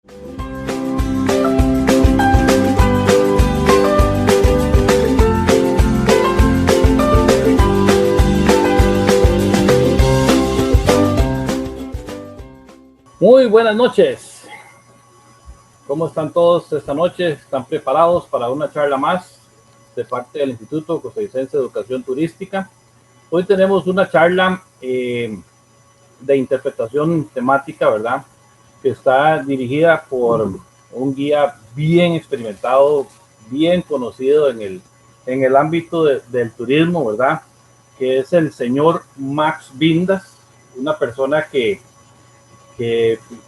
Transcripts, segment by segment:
Muy buenas noches. ¿Cómo están todos esta noche? ¿Están preparados para una charla más de parte del Instituto Costarricense de Educación Turística? Hoy tenemos una charla de interpretación temática, ¿verdad? Que está dirigida por un guía bien experimentado, bien conocido en el ámbito del turismo, ¿verdad? Que es el señor Max Vindas, una persona que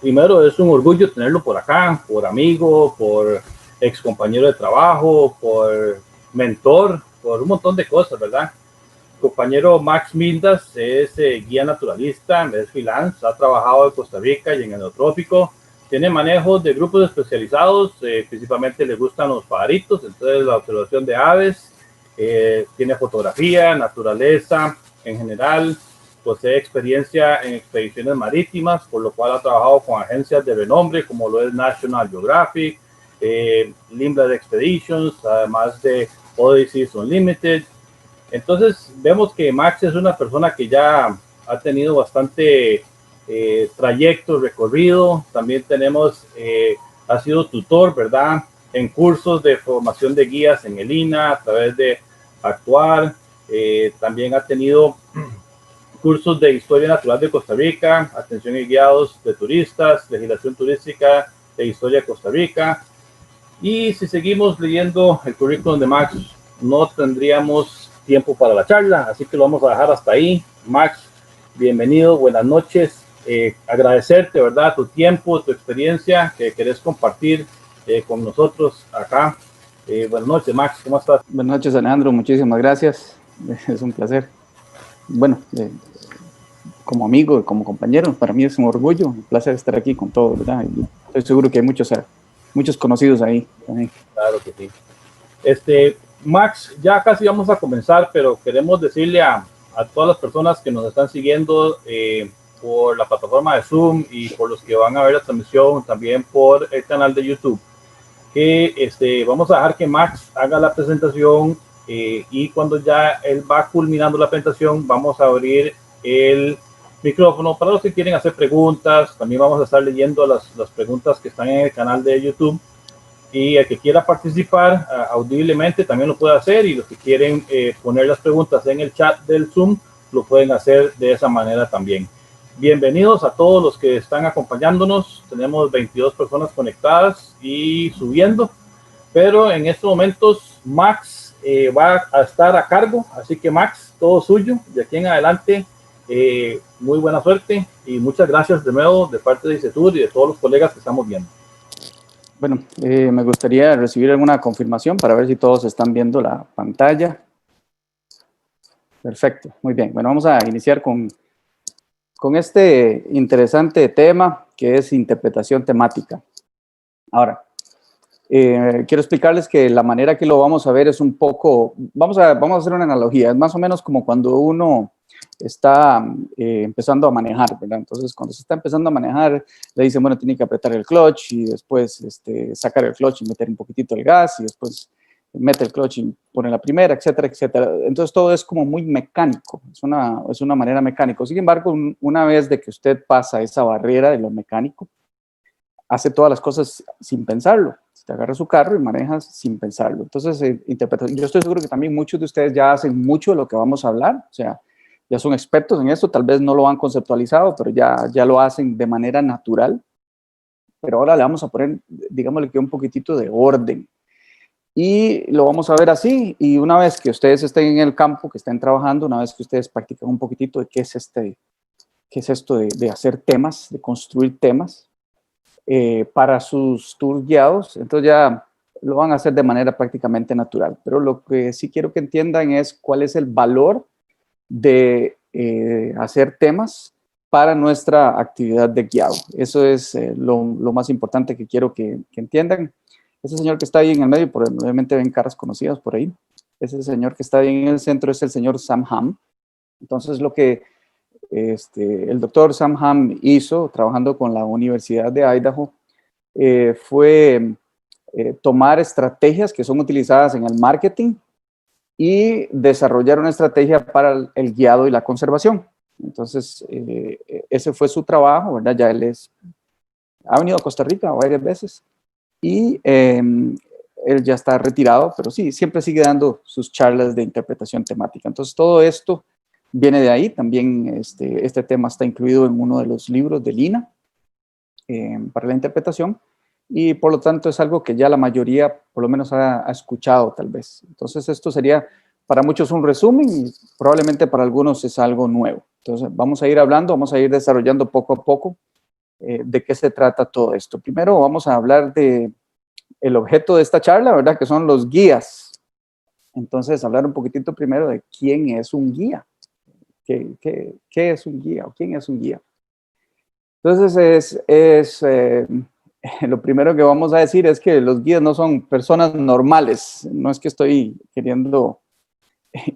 primero es un orgullo tenerlo por acá, por amigo, por ex compañero de trabajo, por mentor, por un montón de cosas, ¿verdad? Compañero Max Mildas es guía naturalista, es freelance, ha trabajado en Costa Rica y en el Neotrópico, tiene manejo de grupos especializados, principalmente le gustan los pajaritos, entonces la observación de aves, tiene fotografía, naturaleza en general, posee experiencia en expediciones marítimas, por lo cual ha trabajado con agencias de renombre como lo es National Geographic, Lindblad Expeditions, además de Odysseys Unlimited. Entonces vemos que Max es una persona que ya ha tenido bastante trayecto recorrido. También tenemos, ha sido tutor, ¿verdad? En cursos de formación de guías en el INA a través de Actuar. También ha tenido cursos de historia natural de Costa Rica, atención y guiados de turistas, legislación turística de historia de Costa Rica. Y si seguimos leyendo el currículum de Max, no tendríamos tiempo para la charla, así que lo vamos a dejar hasta ahí. Max, bienvenido, buenas noches. Agradecerte, ¿verdad? Tu tiempo, tu experiencia que querés compartir con nosotros acá. Buenas noches, Max, ¿cómo estás? Buenas noches, Alejandro, muchísimas gracias. Es un placer. Bueno, como amigo y como compañero, para mí es un orgullo, un placer estar aquí con todos, ¿verdad? Y estoy seguro que hay muchos conocidos ahí también. Claro que sí. Max, ya casi vamos a comenzar, pero queremos decirle a todas las personas que nos están siguiendo por la plataforma de Zoom y por los que van a ver la transmisión también por el canal de YouTube, que vamos a dejar que Max haga la presentación y cuando ya él va culminando la presentación, vamos a abrir el micrófono para los que quieren hacer preguntas. También vamos a estar leyendo las preguntas que están en el canal de YouTube. Y el que quiera participar audiblemente también lo puede hacer, y los que quieren poner las preguntas en el chat del Zoom lo pueden hacer de esa manera también. Bienvenidos a todos los que están acompañándonos. Tenemos 22 personas conectadas y subiendo, pero en estos momentos Max va a estar a cargo, así que Max, todo suyo. De aquí en adelante, muy buena suerte y muchas gracias de nuevo de parte de ICETUR y de todos los colegas que estamos viendo. Bueno, me gustaría recibir alguna confirmación para ver si todos están viendo la pantalla. Perfecto, muy bien. Bueno, vamos a iniciar con este interesante tema que es interpretación temática. Ahora, quiero explicarles que la manera que lo vamos a ver es un poco, vamos a hacer una analogía, es más o menos como cuando uno está empezando a manejar, ¿verdad? Entonces, cuando se está empezando a manejar, le dicen, bueno, tiene que apretar el clutch y después sacar el clutch y meter un poquitito el gas y después mete el clutch y pone la primera, etcétera, etcétera. Entonces, todo es como muy mecánico, es una manera mecánica. Sin embargo, una vez de que usted pasa esa barrera de lo mecánico, hace todas las cosas sin pensarlo. Te agarra su carro y manejas sin pensarlo. Entonces, yo estoy seguro que también muchos de ustedes ya hacen mucho de lo que vamos a hablar, o sea, ya son expertos en esto, tal vez no lo han conceptualizado, pero ya lo hacen de manera natural. Pero ahora le vamos a poner, digámosle que un poquitito de orden. Y lo vamos a ver así, y una vez que ustedes estén en el campo, que estén trabajando, una vez que ustedes practican un poquitito de qué es esto de hacer temas, de construir temas, para sus tours guiados, entonces ya lo van a hacer de manera prácticamente natural. Pero lo que sí quiero que entiendan es cuál es el valor de hacer temas para nuestra actividad de guiado. Eso es lo más importante que quiero que entiendan. Ese señor que está ahí en el medio, probablemente ven caras conocidas por ahí. Ese señor que está ahí en el centro es el señor Sam Ham. Entonces, lo que el doctor Sam Ham hizo, trabajando con la Universidad de Idaho, fue tomar estrategias que son utilizadas en el marketing y desarrollar una estrategia para el guiado y la conservación. Entonces, ese fue su trabajo, ¿verdad? Ya él ha venido a Costa Rica varias veces y él ya está retirado, pero sí, siempre sigue dando sus charlas de interpretación temática. Entonces, todo esto viene de ahí. También este tema está incluido en uno de los libros de Lina para la interpretación y por lo tanto es algo que ya la mayoría por lo menos ha escuchado tal vez. Entonces, esto sería para muchos un resumen y probablemente para algunos es algo nuevo. Entonces, vamos a ir hablando, vamos a ir desarrollando poco a poco de qué se trata todo esto. Primero vamos a hablar de el objeto de esta charla, ¿verdad? Que son los guías. Entonces, hablar un poquitito primero de quién es un guía. ¿Qué es un guía o quién es un guía? Entonces, lo primero que vamos a decir es que los guías no son personas normales. No es que estoy queriendo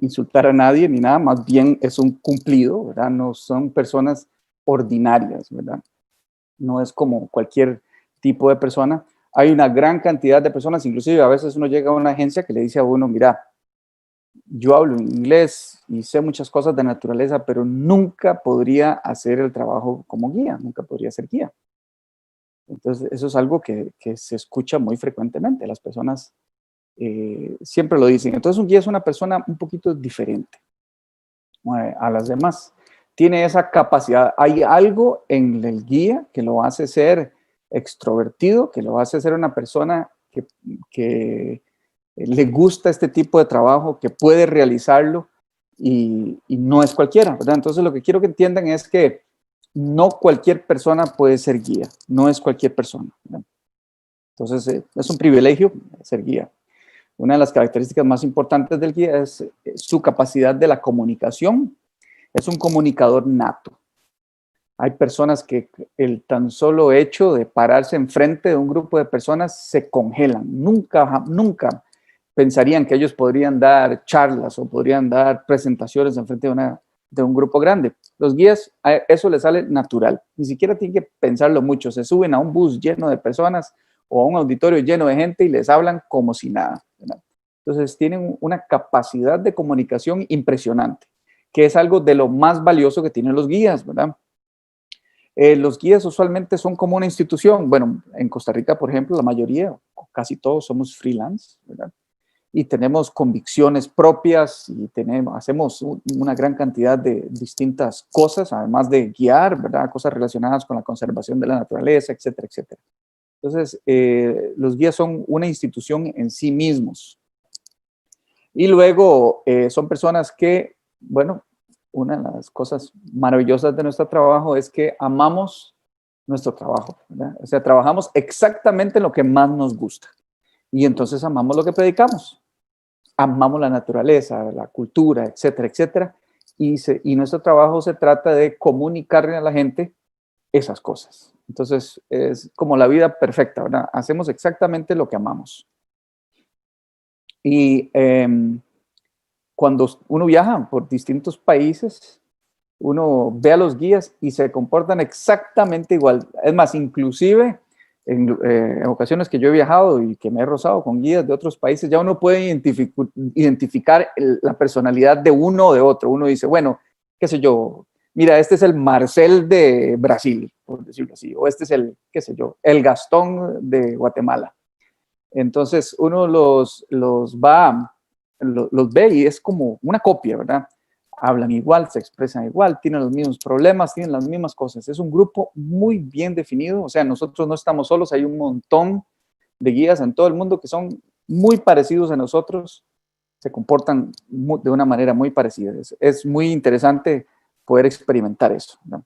insultar a nadie ni nada, más bien es un cumplido, ¿verdad? No son personas ordinarias, ¿verdad? No es como cualquier tipo de persona. Hay una gran cantidad de personas, inclusive a veces uno llega a una agencia que le dice a uno, mira, yo hablo inglés y sé muchas cosas de naturaleza, pero nunca podría hacer el trabajo como guía, nunca podría ser guía. Entonces, eso es algo que se escucha muy frecuentemente. Las personas siempre lo dicen. Entonces, un guía es una persona un poquito diferente a las demás. Tiene esa capacidad. Hay algo en el guía que lo hace ser extrovertido, que lo hace ser una persona que le gusta este tipo de trabajo, que puede realizarlo y no es cualquiera, ¿verdad? Entonces, lo que quiero que entiendan es que no cualquier persona puede ser guía, no es cualquier persona, ¿verdad? Entonces, es un privilegio ser guía. Una de las características más importantes del guía es su capacidad de la comunicación. Es un comunicador nato. Hay personas que el tan solo hecho de pararse enfrente de un grupo de personas se congelan. Nunca pensarían que ellos podrían dar charlas o podrían dar presentaciones enfrente de un grupo grande. Los guías, eso les sale natural. Ni siquiera tienen que pensarlo mucho. Se suben a un bus lleno de personas o a un auditorio lleno de gente y les hablan como si nada, ¿verdad? Entonces, tienen una capacidad de comunicación impresionante, que es algo de lo más valioso que tienen los guías, ¿verdad? Los guías usualmente son como una institución. Bueno, en Costa Rica, por ejemplo, la mayoría, casi todos somos freelance, ¿verdad? Y tenemos convicciones propias y hacemos una gran cantidad de distintas cosas, además de guiar, ¿verdad? Cosas relacionadas con la conservación de la naturaleza, etcétera, etcétera. Entonces, los guías son una institución en sí mismos. Y luego son personas que, bueno, una de las cosas maravillosas de nuestro trabajo es que amamos nuestro trabajo, ¿verdad? O sea, trabajamos exactamente en lo que más nos gusta. Y entonces amamos lo que predicamos. Amamos la naturaleza, la cultura, etcétera, etcétera. Y nuestro trabajo se trata de comunicarle a la gente esas cosas. Entonces, es como la vida perfecta, ¿verdad? Hacemos exactamente lo que amamos. Y cuando uno viaja por distintos países, uno ve a los guías y se comportan exactamente igual. Es más, inclusive en ocasiones que yo he viajado y que me he rozado con guías de otros países, ya uno puede identificar la personalidad de uno o de otro. Uno dice, bueno, qué sé yo, mira, este es el Marcel de Brasil, por decirlo así, o este es el, qué sé yo, el Gastón de Guatemala. Entonces uno los ve y es como una copia, ¿verdad? Hablan igual, se expresan igual, tienen los mismos problemas, tienen las mismas cosas. Es un grupo muy bien definido, o sea, nosotros no estamos solos, hay un montón de guías en todo el mundo que son muy parecidos a nosotros, se comportan de una manera muy parecida. Es muy interesante poder experimentar eso, ¿no?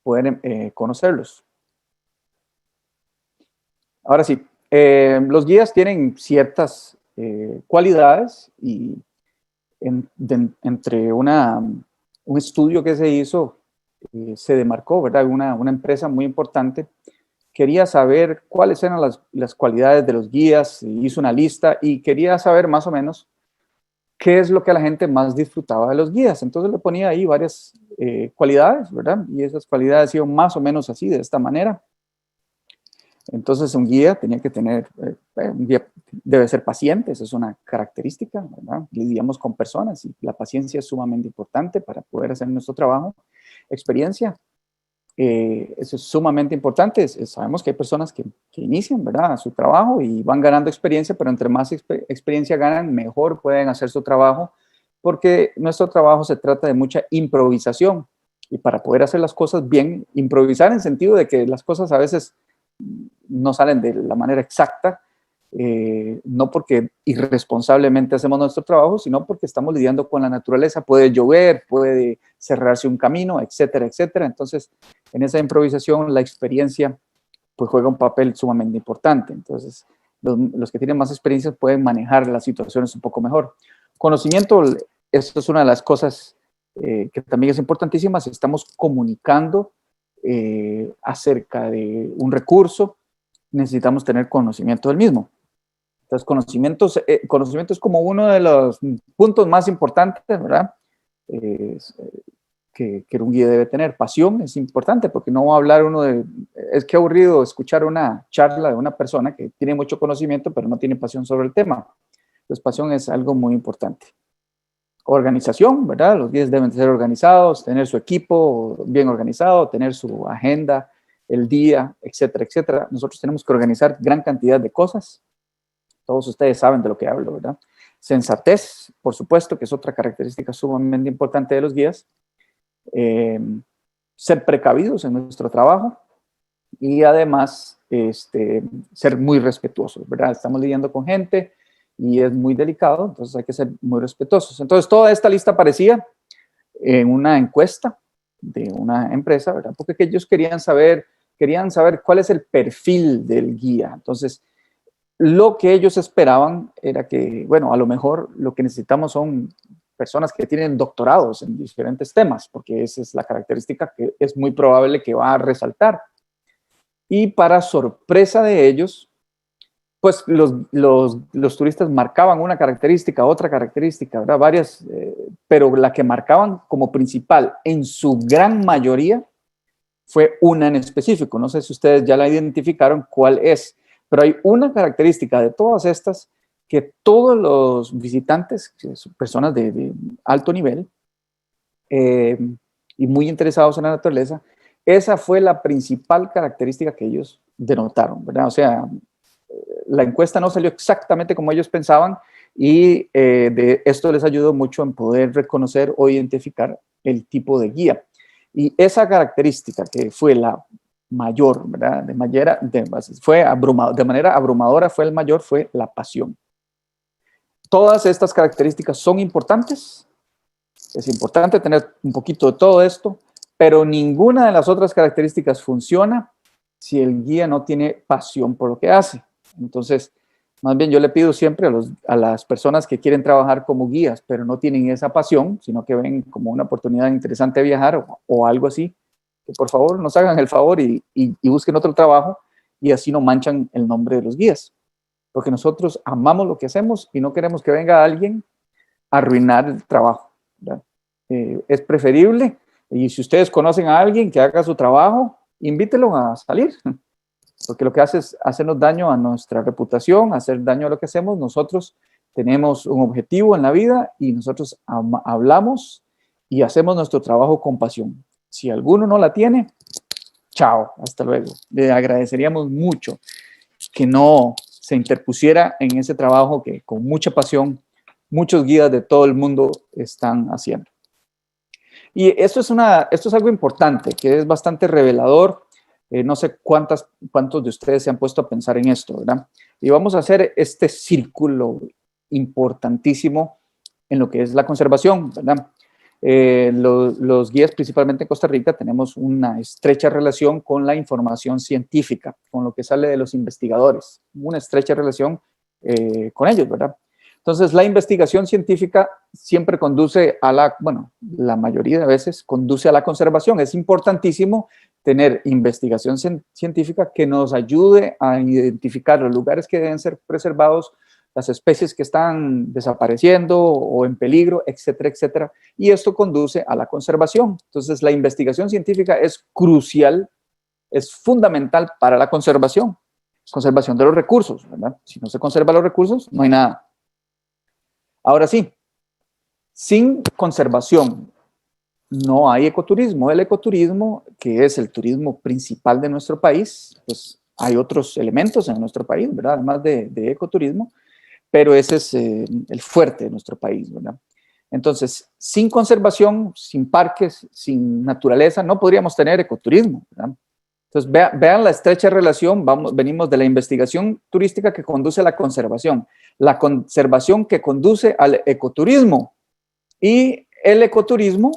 Poder conocerlos. Ahora sí, los guías tienen ciertas cualidades y entre un estudio que se hizo, se demarcó, ¿verdad? Una empresa muy importante quería saber cuáles eran las cualidades de los guías, hizo una lista y quería saber más o menos qué es lo que la gente más disfrutaba de los guías. Entonces le ponía ahí varias cualidades, ¿verdad? Y esas cualidades iban más o menos así, de esta manera. Entonces, un guía tenía que tener, un guía debe ser paciente, esa es una característica, ¿verdad? Lidiamos con personas y la paciencia es sumamente importante para poder hacer nuestro trabajo. Experiencia, eso es sumamente importante. Sabemos que hay personas que inician, ¿verdad?, su trabajo y van ganando experiencia, pero entre más experiencia ganan, mejor pueden hacer su trabajo, porque nuestro trabajo se trata de mucha improvisación. Y para poder hacer las cosas bien, improvisar en sentido de que las cosas a veces no salen de la manera exacta, no porque irresponsablemente hacemos nuestro trabajo, sino porque estamos lidiando con la naturaleza. Puede llover, puede cerrarse un camino, etcétera, etcétera. Entonces, en esa improvisación, la experiencia pues juega un papel sumamente importante. Entonces, los que tienen más experiencia pueden manejar las situaciones un poco mejor. Conocimiento, esto es una de las cosas que también es importantísima. Si estamos comunicando acerca de un recurso, necesitamos tener conocimiento del mismo. Entonces, conocimiento es como uno de los puntos más importantes, ¿verdad? Que un guía debe tener. Pasión es importante, porque no va a hablar uno de... Es que aburrido escuchar una charla de una persona que tiene mucho conocimiento, pero no tiene pasión sobre el tema. Entonces, pasión es algo muy importante. Organización, ¿verdad? Los guías deben ser organizados, tener su equipo bien organizado, tener su agenda, el día, etcétera, etcétera. Nosotros tenemos que organizar gran cantidad de cosas. Todos ustedes saben de lo que hablo, ¿verdad? Sensatez, por supuesto, que es otra característica sumamente importante de los guías. Ser precavidos en nuestro trabajo y además ser muy respetuosos, ¿verdad? Estamos lidiando con gente y es muy delicado, entonces hay que ser muy respetuosos. Entonces, toda esta lista aparecía en una encuesta de una empresa, ¿verdad? Porque ellos querían saber cuál es el perfil del guía. Entonces, lo que ellos esperaban era que, bueno, a lo mejor lo que necesitamos son personas que tienen doctorados en diferentes temas, porque esa es la característica que es muy probable que va a resaltar. Y para sorpresa de ellos, pues los turistas marcaban una característica, otra característica, ¿verdad? Varias, pero la que marcaban como principal en su gran mayoría fue una en específico. No sé si ustedes ya la identificaron cuál es, pero hay una característica de todas estas que todos los visitantes, personas de alto nivel y muy interesados en la naturaleza, esa fue la principal característica que ellos denotaron, ¿verdad? O sea, la encuesta no salió exactamente como ellos pensaban y de esto les ayudó mucho en poder reconocer o identificar el tipo de guía. Y esa característica que fue la mayor, ¿verdad? De manera abrumadora fue el mayor, fue la pasión. Todas estas características son importantes. Es importante tener un poquito de todo esto, pero ninguna de las otras características funciona si el guía no tiene pasión por lo que hace. Entonces, más bien yo le pido siempre a las personas que quieren trabajar como guías, pero no tienen esa pasión, sino que ven como una oportunidad interesante de viajar o algo así, que por favor nos hagan el favor y busquen otro trabajo y así no manchan el nombre de los guías. Porque nosotros amamos lo que hacemos y no queremos que venga alguien a arruinar el trabajo, ¿verdad? Es preferible, y si ustedes conocen a alguien que haga su trabajo, invítelo a salir, porque lo que hace es hacernos daño a nuestra reputación, hacer daño a lo que hacemos. Nosotros tenemos un objetivo en la vida y nosotros hablamos y hacemos nuestro trabajo con pasión. Si alguno no la tiene, chao, hasta luego. Le agradeceríamos mucho que no se interpusiera en ese trabajo que con mucha pasión muchos guías de todo el mundo están haciendo. Y esto es algo importante, que es bastante revelador. No sé cuántos de ustedes se han puesto a pensar en esto, ¿verdad? Y vamos a hacer este círculo importantísimo en lo que es la conservación, ¿verdad? Los guías, principalmente en Costa Rica, tenemos una estrecha relación con la información científica, con lo que sale de los investigadores, una estrecha relación con ellos, ¿verdad? Entonces, la investigación científica siempre conduce la mayoría de veces conduce a la conservación. Es importantísimo tener investigación científica que nos ayude a identificar los lugares que deben ser preservados, las especies que están desapareciendo o en peligro, etcétera, etcétera. Y esto conduce a la conservación. Entonces, la investigación científica es crucial, es fundamental para la conservación. conservación de los recursos, ¿verdad? Si no se conservan los recursos, no hay nada. Ahora sí, sin conservación no hay ecoturismo. El ecoturismo, que es el turismo principal de nuestro país, pues hay otros elementos en nuestro país, ¿verdad? Además de ecoturismo, pero ese es el fuerte de nuestro país, ¿verdad? Entonces, sin conservación, sin parques, sin naturaleza, no podríamos tener ecoturismo, ¿verdad? Entonces, vean la estrecha relación, venimos de la investigación turística que conduce a la conservación que conduce al ecoturismo, y el ecoturismo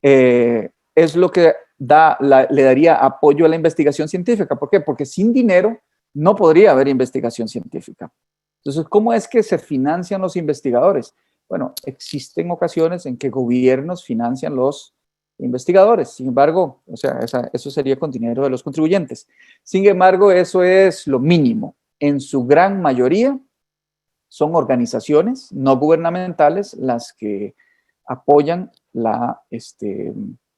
es lo que le daría apoyo a la investigación científica. ¿Por qué? Porque sin dinero no podría haber investigación científica. Entonces, ¿cómo es que se financian los investigadores? Bueno, existen ocasiones en que gobiernos financian los investigadores. Sin embargo, o sea, eso sería con dinero de los contribuyentes. Sin embargo, eso es lo mínimo. En su gran mayoría son organizaciones no gubernamentales las que apoyan la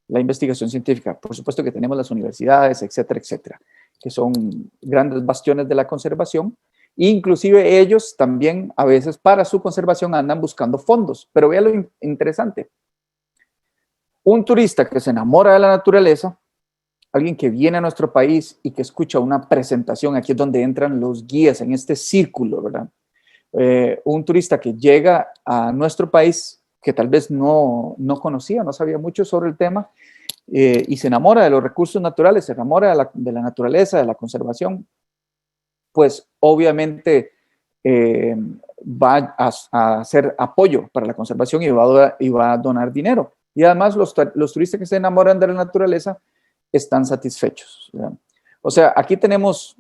investigación científica. Por supuesto que tenemos las universidades, etcétera, etcétera, que son grandes bastiones de la conservación. Inclusive ellos también a veces para su conservación andan buscando fondos. Pero vea lo interesante. Un turista que se enamora de la naturaleza, alguien que viene a nuestro país y que escucha una presentación, aquí es donde entran los guías en este círculo, ¿verdad? Un turista que llega a nuestro país que tal vez no conocía, no sabía mucho sobre el tema, y se enamora de los recursos naturales, se enamora de la naturaleza, de la conservación, pues obviamente va a hacer apoyo para la conservación y va a donar dinero. Y además los turistas que se enamoran de la naturaleza están satisfechos, ¿verdad? O sea, aquí tenemos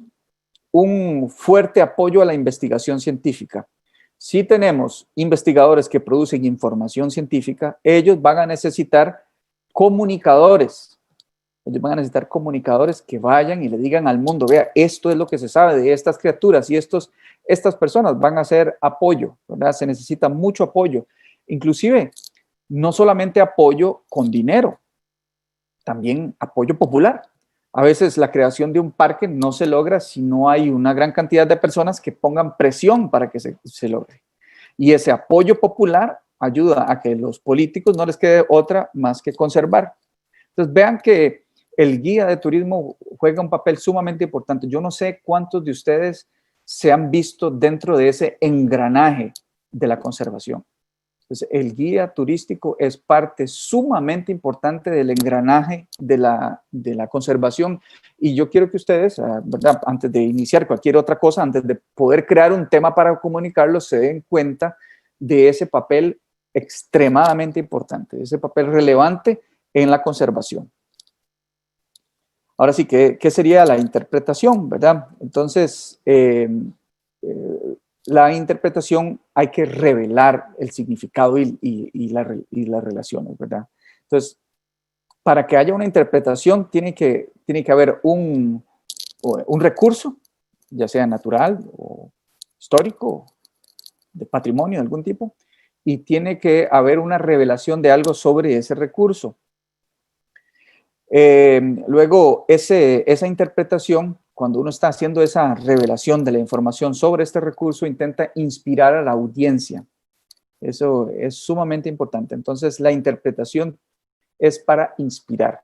un fuerte apoyo a la investigación científica. Si tenemos investigadores que producen información científica, ellos van a necesitar comunicadores. Ellos van a necesitar comunicadores que vayan y le digan al mundo, vea, esto es lo que se sabe de estas criaturas y estas personas van a hacer apoyo, ¿verdad? Se necesita mucho apoyo. Inclusive, no solamente apoyo con dinero, también apoyo popular. A veces la creación de un parque no se logra si no hay una gran cantidad de personas que pongan presión para que se logre. Y ese apoyo popular ayuda a que los políticos no les quede otra más que conservar. Entonces vean que el guía de turismo juega un papel sumamente importante. Yo no sé cuántos de ustedes se han visto dentro de ese engranaje de la conservación. Entonces, el guía turístico es parte sumamente importante del engranaje de la conservación. Y yo quiero que ustedes, ¿verdad?, antes de iniciar cualquier otra cosa, antes de poder crear un tema para comunicarlo, se den cuenta de ese papel extremadamente importante, ese papel relevante en la conservación. Ahora sí, ¿qué sería la interpretación, verdad? Entonces, la interpretación hay que revelar el significado y las relaciones, ¿verdad? Entonces, para que haya una interpretación tiene que haber un recurso, ya sea natural o histórico, de patrimonio de algún tipo, y tiene que haber una revelación de algo sobre ese recurso. Luego, esa interpretación, cuando uno está haciendo esa revelación de la información sobre este recurso, intenta inspirar a la audiencia. Eso es sumamente importante. Entonces, la interpretación es para inspirar.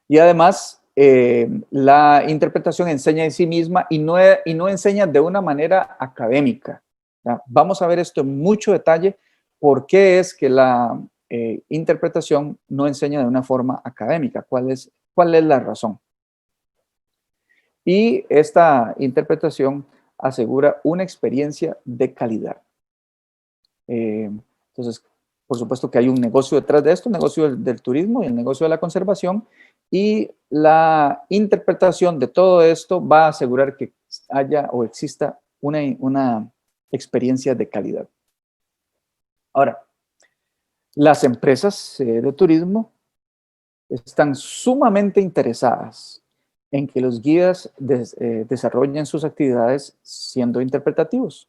Y además, la interpretación enseña en sí misma y no enseña de una manera académica. ¿Ya? Vamos a ver esto en mucho detalle, por qué es que la interpretación no enseña de una forma académica. ¿Cuál es la razón? Y esta interpretación asegura una experiencia de calidad. Entonces, por supuesto que hay un negocio detrás de esto, un negocio del turismo y el negocio de la conservación, y la interpretación de todo esto va a asegurar que haya o exista una experiencia de calidad. Ahora, las empresas de turismo están sumamente interesadas en que los guías desarrollen sus actividades siendo interpretativos.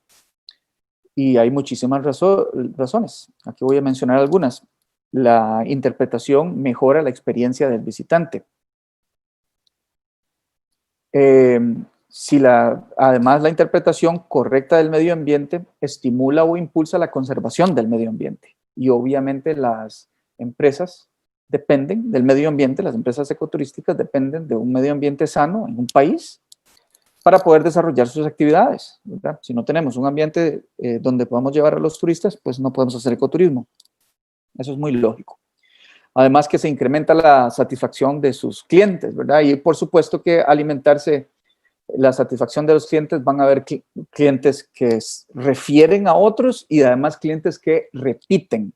Y hay muchísimas razones. Aquí voy a mencionar algunas. La interpretación mejora la experiencia del visitante. Además, la interpretación correcta del medio ambiente estimula o impulsa la conservación del medio ambiente. Y obviamente las empresas dependen del medio ambiente, las empresas ecoturísticas dependen de un medio ambiente sano en un país para poder desarrollar sus actividades, ¿verdad? Si no tenemos un ambiente donde podamos llevar a los turistas, pues no podemos hacer ecoturismo. Eso es muy lógico. Además que se incrementa la satisfacción de sus clientes, ¿verdad? Y por supuesto que alimentarse la satisfacción de los clientes, van a haber clientes que refieren a otros y además clientes que repiten.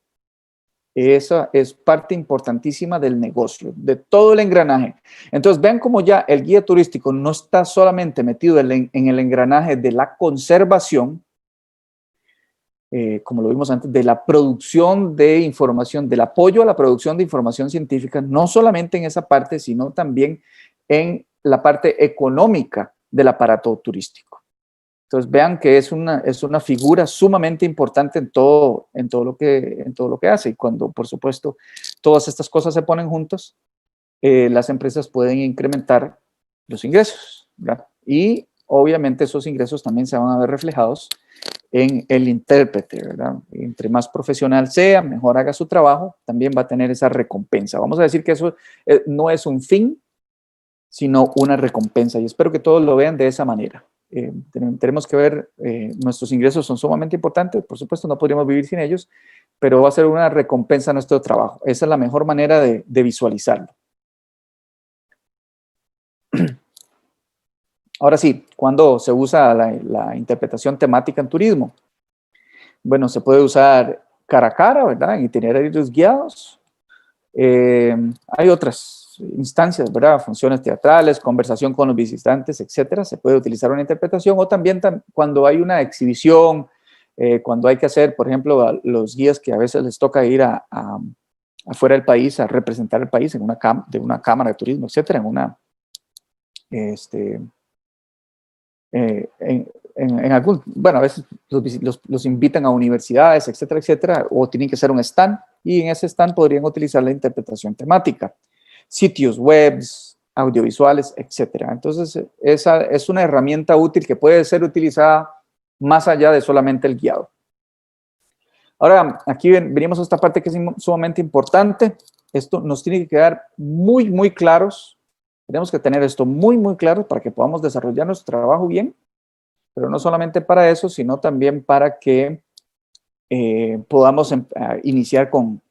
Esa es parte importantísima del negocio, de todo el engranaje. Entonces, vean cómo ya el guía turístico no está solamente metido en el engranaje de la conservación, como lo vimos antes, de la producción de información, del apoyo a la producción de información científica, no solamente en esa parte, sino también en la parte económica del aparato turístico. Entonces vean que es una figura sumamente importante en todo lo que hace. Y cuando, por supuesto, todas estas cosas se ponen juntas, las empresas pueden incrementar los ingresos, ¿verdad? Y obviamente esos ingresos también se van a ver reflejados en el intérprete, ¿verdad? Entre más profesional sea, mejor haga su trabajo, también va a tener esa recompensa. Vamos a decir que eso no es un fin, sino una recompensa. Y espero que todos lo vean de esa manera. Tenemos que ver, nuestros ingresos son sumamente importantes, por supuesto no podríamos vivir sin ellos, pero va a ser una recompensa a nuestro trabajo. Esa es la mejor manera de visualizarlo. Ahora sí, ¿cuándo se usa la interpretación temática en turismo? Bueno, se puede usar cara a cara, ¿verdad? En itinerarios guiados. Hay otras instancias, ¿verdad? Funciones teatrales, conversación con los visitantes, etcétera. Se puede utilizar una interpretación o también cuando hay una exhibición, cuando hay que hacer, por ejemplo, a los guías que a veces les toca ir afuera del país a representar el país en una cámara de turismo, etcétera, en algún, bueno, a veces los invitan a universidades, etcétera, etcétera, o tienen que hacer un stand, y en ese stand podrían utilizar la interpretación temática, sitios webs, audiovisuales, etcétera. Entonces, esa es una herramienta útil que puede ser utilizada más allá de solamente el guiado. Ahora, aquí venimos a esta parte que es sumamente importante. Esto nos tiene que quedar muy, muy claros. Tenemos que tener esto muy, muy claro para que podamos desarrollar nuestro trabajo bien, pero no solamente para eso, sino también para que podamos iniciar con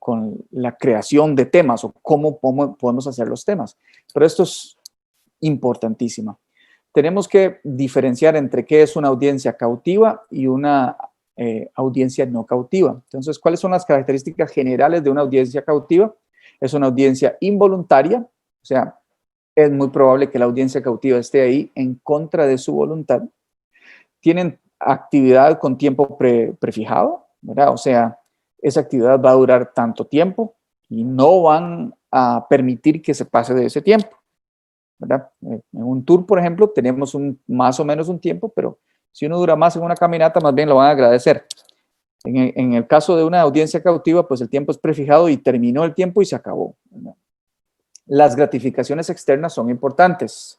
la creación de temas o cómo podemos hacer los temas. Pero esto es importantísimo. Tenemos que diferenciar entre qué es una audiencia cautiva y una audiencia no cautiva. Entonces, ¿cuáles son las características generales de una audiencia cautiva? Es una audiencia involuntaria, o sea, es muy probable que la audiencia cautiva esté ahí en contra de su voluntad. Tienen actividad con tiempo prefijado, ¿verdad? O sea, esa actividad va a durar tanto tiempo y no van a permitir que se pase de ese tiempo, ¿verdad? En un tour, por ejemplo, tenemos más o menos un tiempo, pero si uno dura más en una caminata, más bien lo van a agradecer. En el caso de una audiencia cautiva, pues el tiempo es prefijado y terminó el tiempo y se acabó, ¿verdad? Las gratificaciones externas son importantes.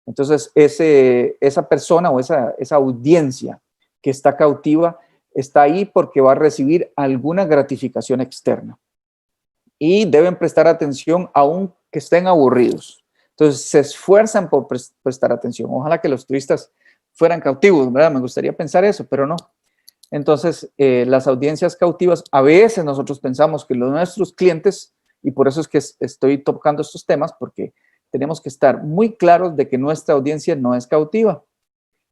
Entonces, esa persona o esa audiencia que está cautiva está ahí porque va a recibir alguna gratificación externa. Y deben prestar atención aun que estén aburridos. Entonces, se esfuerzan por prestar atención. Ojalá que los turistas fueran cautivos, ¿verdad? Me gustaría pensar eso, pero no. Entonces, las audiencias cautivas, a veces nosotros pensamos que nuestros clientes, y por eso es que estoy tocando estos temas, porque tenemos que estar muy claros de que nuestra audiencia no es cautiva.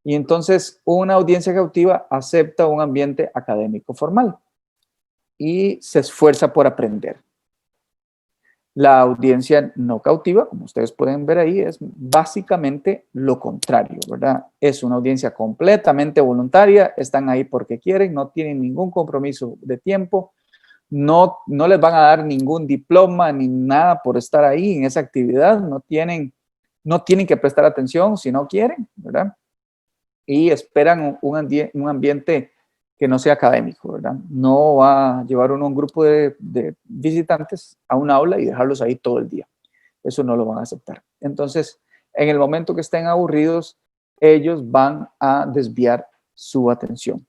Y entonces una audiencia cautiva acepta un ambiente académico formal y se esfuerza por aprender. La audiencia no cautiva, como ustedes pueden ver ahí, es básicamente lo contrario, ¿verdad? Es una audiencia completamente voluntaria, están ahí porque quieren, no tienen ningún compromiso de tiempo, no les van a dar ningún diploma ni nada por estar ahí en esa actividad, no tienen que prestar atención si no quieren, ¿verdad? Y esperan un ambiente que no sea académico, ¿verdad? No va a llevar uno un grupo de visitantes a un aula y dejarlos ahí todo el día. Eso no lo van a aceptar. Entonces, en el momento que estén aburridos, ellos van a desviar su atención,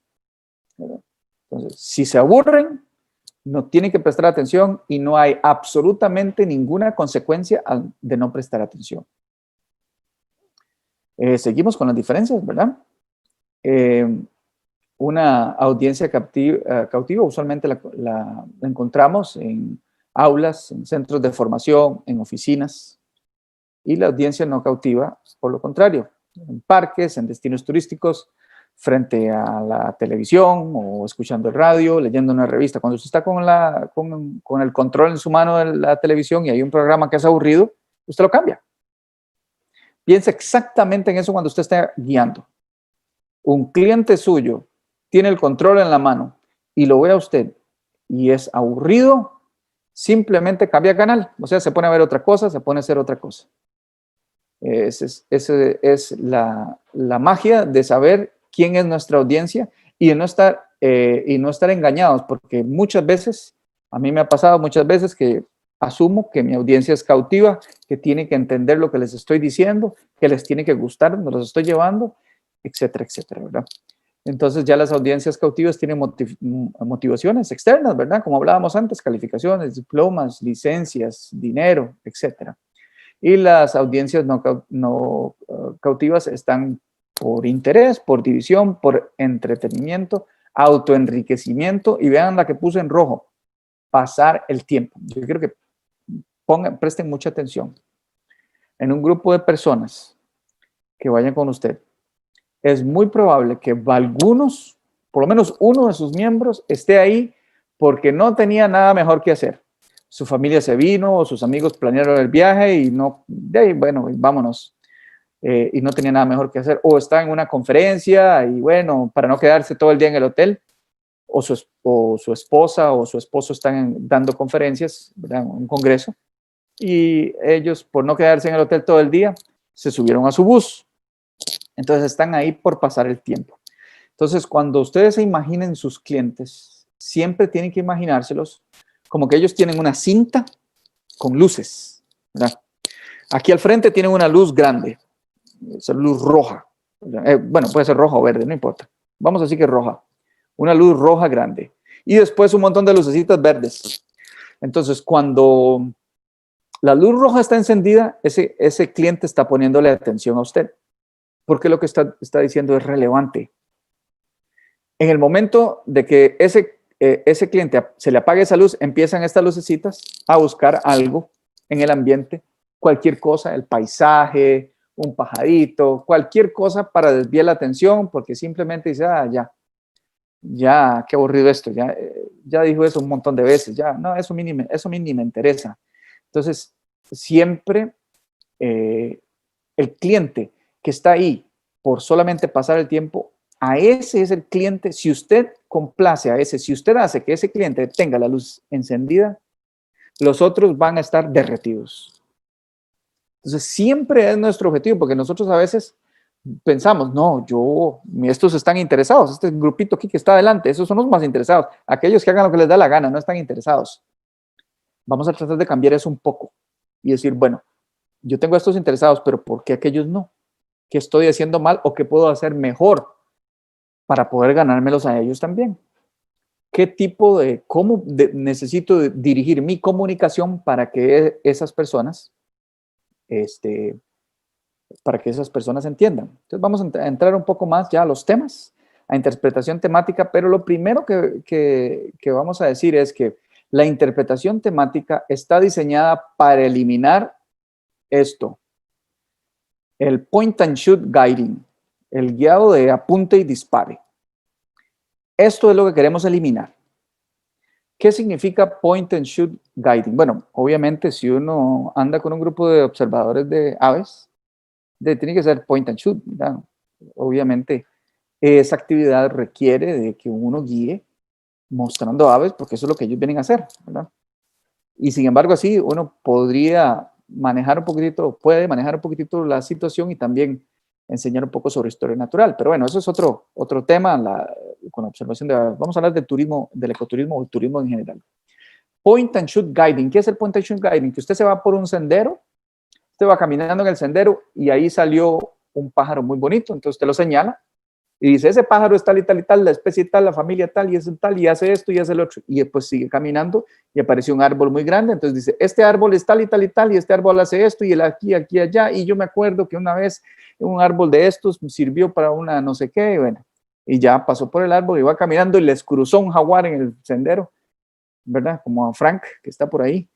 ¿verdad? Entonces, si se aburren, no tienen que prestar atención y no hay absolutamente ninguna consecuencia de no prestar atención. Seguimos con las diferencias, ¿verdad? Una audiencia cautiva usualmente la encontramos en aulas, en centros de formación, en oficinas. Y la audiencia no cautiva, por lo contrario, en parques, en destinos turísticos, frente a la televisión o escuchando el radio, leyendo una revista. Cuando usted está con el control en su mano de la televisión y hay un programa que es aburrido, usted lo cambia. Piensa exactamente en eso cuando usted está guiando. Un cliente suyo tiene el control en la mano y lo ve a usted y es aburrido, simplemente cambia canal. O sea, se pone a ver otra cosa, se pone a hacer otra cosa. Esa es la magia de saber quién es nuestra audiencia y no estar engañados, porque muchas veces, a mí me ha pasado muchas veces que asumo que mi audiencia es cautiva, que tiene que entender lo que les estoy diciendo, que les tiene que gustar, me los estoy llevando, etcétera, etcétera, ¿verdad? Entonces ya las audiencias cautivas tienen motivaciones externas, ¿verdad? Como hablábamos antes, calificaciones, diplomas, licencias, dinero, etcétera. Y las audiencias no cautivas están por interés, por división, por entretenimiento, autoenriquecimiento. Y vean la que puse en rojo, pasar el tiempo. Yo quiero que presten mucha atención. En un grupo de personas que vayan con usted, es muy probable que algunos, por lo menos uno de sus miembros, esté ahí porque no tenía nada mejor que hacer. Su familia se vino o sus amigos planearon el viaje y no, bueno, vámonos. Y no tenía nada mejor que hacer. O está en una conferencia y bueno, para no quedarse todo el día en el hotel, o su esposa o su esposo están dando conferencias, ¿verdad? Un congreso, y ellos, por no quedarse en el hotel todo el día, se subieron a su bus. Entonces están ahí por pasar el tiempo. Entonces, cuando ustedes se imaginen sus clientes, siempre tienen que imaginárselos como que ellos tienen una cinta con luces, ¿verdad? Aquí al frente tienen una luz grande, esa luz roja. Bueno, puede ser roja o verde, no importa. Vamos a decir que es roja. Una luz roja grande. Y después un montón de lucecitas verdes. Entonces, cuando la luz roja está encendida, ese cliente está poniéndole atención a usted, porque lo que está diciendo es relevante. En el momento de que ese cliente se le apague esa luz, empiezan estas lucecitas a buscar algo en el ambiente, cualquier cosa, el paisaje, un pajarito, cualquier cosa para desviar la atención, porque simplemente dice, ya, qué aburrido esto, ya dijo eso un montón de veces, ya, no, eso a mí ni me interesa. Entonces, siempre el cliente que está ahí por solamente pasar el tiempo, a ese es el cliente. Si usted complace a ese, si usted hace que ese cliente tenga la luz encendida, los otros van a estar derretidos. Entonces, siempre es nuestro objetivo, porque nosotros a veces pensamos, no, estos están interesados, este grupito aquí que está adelante, esos son los más interesados. Aquellos que hagan lo que les da la gana, no están interesados. Vamos a tratar de cambiar eso un poco y decir, bueno, yo tengo a estos interesados, pero ¿por qué aquellos no? ¿Qué estoy haciendo mal o qué puedo hacer mejor para poder ganármelos a ellos también? ¿Cómo necesito dirigir mi comunicación para que esas personas, entiendan? Entonces vamos a entrar un poco más ya a los temas, a interpretación temática, pero lo primero que vamos a decir es que la interpretación temática está diseñada para eliminar esto, el point and shoot guiding, el guiado de apunte y dispare. Esto es lo que queremos eliminar. ¿Qué significa point and shoot guiding? Bueno, obviamente si uno anda con un grupo de observadores de aves, tiene que ser point and shoot, ¿verdad? Obviamente esa actividad requiere de que uno guíe mostrando aves, porque eso es lo que ellos vienen a hacer, ¿verdad? Y sin embargo así uno puede manejar un poquitito la situación y también enseñar un poco sobre historia natural. Pero bueno, eso es otro tema con la observación de aves. Vamos a hablar del turismo, del ecoturismo o el turismo en general. Point and shoot guiding. ¿Qué es el point and shoot guiding? Que usted se va por un sendero Usted va caminando en el sendero y ahí salió un pájaro muy bonito, entonces usted lo señala y dice, ese pájaro es tal y tal y tal, la especie tal, la familia tal y es tal y hace esto y hace el otro. Y después sigue caminando y apareció un árbol muy grande, entonces dice, este árbol es tal y tal y tal y este árbol hace esto y el aquí, aquí, allá. Y yo me acuerdo que una vez un árbol de estos sirvió para una no sé qué, y bueno, y ya pasó por el árbol y va caminando y les cruzó un jaguar en el sendero, ¿verdad? Como a Frank, que está por ahí,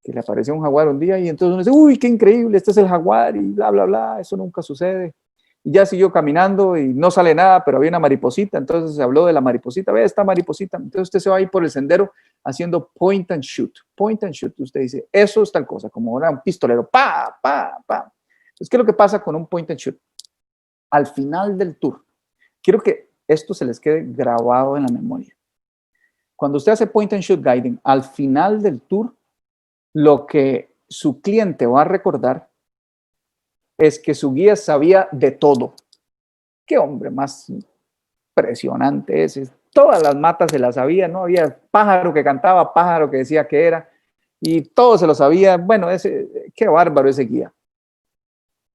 que le apareció un jaguar un día y entonces uno dice, uy, qué increíble, este es el jaguar y bla, bla, bla, eso nunca sucede. Y ya siguió caminando y no sale nada, pero había una mariposita, entonces se habló de la mariposita, ve esta mariposita, entonces usted se va a ir por el sendero haciendo point and shoot, usted dice, eso es tal cosa, como ahora un pistolero, pa, pa, pa. Entonces, ¿qué es lo que pasa con un point and shoot? Al final del tour, quiero que esto se les quede grabado en la memoria. Cuando usted hace point and shoot guiding, al final del tour, lo que su cliente va a recordar es que su guía sabía de todo. Qué hombre más impresionante ese. Todas las matas se las sabía, no había pájaro que cantaba, pájaro que decía que era, y todo se lo sabía. Bueno, qué bárbaro ese guía.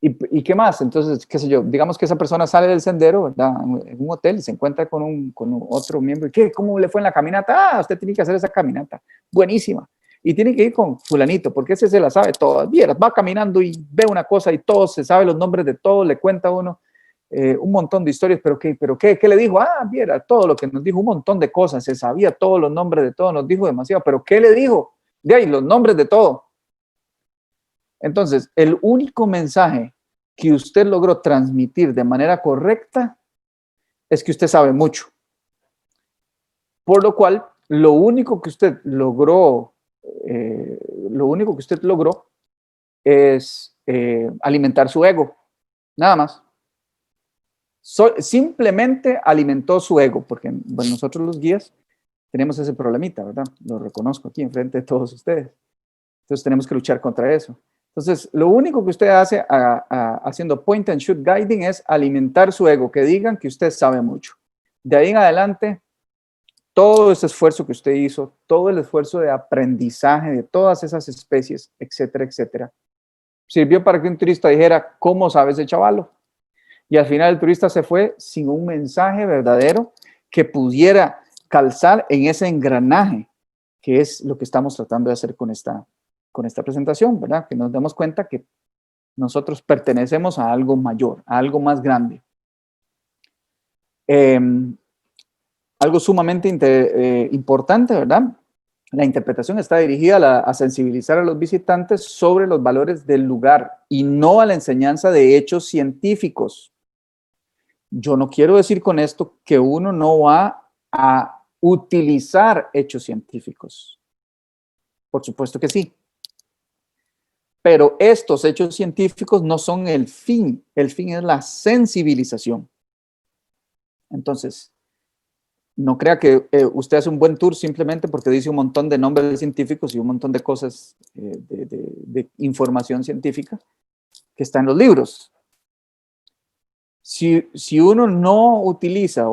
¿Y qué más? Entonces, qué sé yo, digamos que esa persona sale del sendero, ¿verdad? En un hotel y se encuentra con otro miembro. ¿Y qué? ¿Cómo le fue en la caminata? Ah, usted tiene que hacer esa caminata. Buenísima. Y tiene que ir con fulanito, porque ese se la sabe todas. Vieras, va caminando y ve una cosa y todo, se sabe los nombres de todos, le cuenta a uno un montón de historias, pero ¿qué le dijo? Ah, viera, todo lo que nos dijo, un montón de cosas, se sabía todos los nombres de todo, nos dijo demasiado, pero ¿qué le dijo? De ahí, los nombres de todo. Entonces, el único mensaje que usted logró transmitir de manera correcta es que usted sabe mucho. Por lo cual, lo único que usted logró es alimentar su ego, nada más. Simplemente alimentó su ego, porque bueno, nosotros los guías tenemos ese problemita, ¿verdad? Lo reconozco aquí enfrente de todos ustedes. Entonces tenemos que luchar contra eso. Entonces, lo único que usted hace haciendo point and shoot guiding es alimentar su ego, que digan que usted sabe mucho. De ahí en adelante, todo ese esfuerzo que usted hizo, todo el esfuerzo de aprendizaje de todas esas especies, etcétera, etcétera, sirvió para que un turista dijera, ¿cómo sabe ese chavalo? Y al final el turista se fue sin un mensaje verdadero que pudiera calzar en ese engranaje, que es lo que estamos tratando de hacer con esta presentación, ¿verdad? Que nos demos cuenta que nosotros pertenecemos a algo mayor, a algo más grande. Algo sumamente importante, ¿verdad? La interpretación está dirigida a sensibilizar a los visitantes sobre los valores del lugar y no a la enseñanza de hechos científicos. Yo no quiero decir con esto que uno no va a utilizar hechos científicos. Por supuesto que sí. Pero estos hechos científicos no son el fin es la sensibilización. Entonces, no crea que usted hace un buen tour simplemente porque dice un montón de nombres científicos y un montón de cosas de información científica que está en los libros. Si uno no utiliza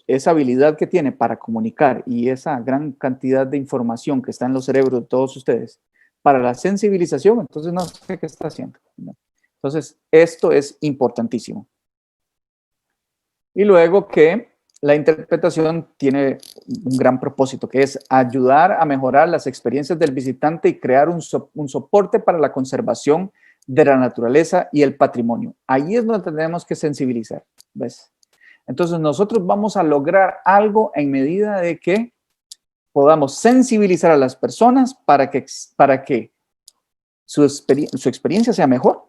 esa habilidad que tiene para comunicar y esa gran cantidad de información que está en los cerebros de todos ustedes para la sensibilización, entonces no sé qué está haciendo. Entonces, esto es importantísimo. Y luego que la interpretación tiene un gran propósito, que es ayudar a mejorar las experiencias del visitante y crear un soporte para la conservación de la naturaleza y el patrimonio. Ahí es donde tenemos que sensibilizar, ¿ves? Entonces nosotros vamos a lograr algo en medida de que podamos sensibilizar a las personas para que su experiencia sea mejor,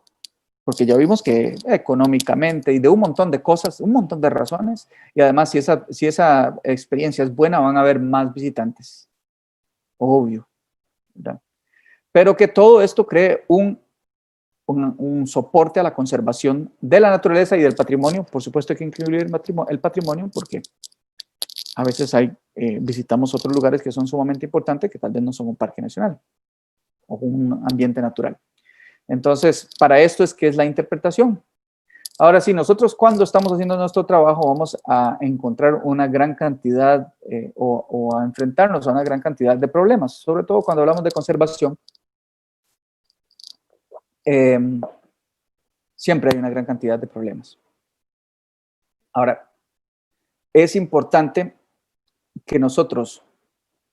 porque ya vimos que económicamente y de un montón de cosas, un montón de razones, y además si esa experiencia es buena, van a haber más visitantes, obvio, ¿verdad? Pero que todo esto cree un soporte a la conservación de la naturaleza y del patrimonio. Por supuesto hay que incluir el patrimonio porque a veces visitamos otros lugares que son sumamente importantes que tal vez no son un parque nacional o un ambiente natural. Entonces, para esto es que es la interpretación. Ahora sí, nosotros cuando estamos haciendo nuestro trabajo vamos a encontrar una gran cantidad o a enfrentarnos a una gran cantidad de problemas, sobre todo cuando hablamos de conservación. siempre hay una gran cantidad de problemas. Ahora, es importante que nosotros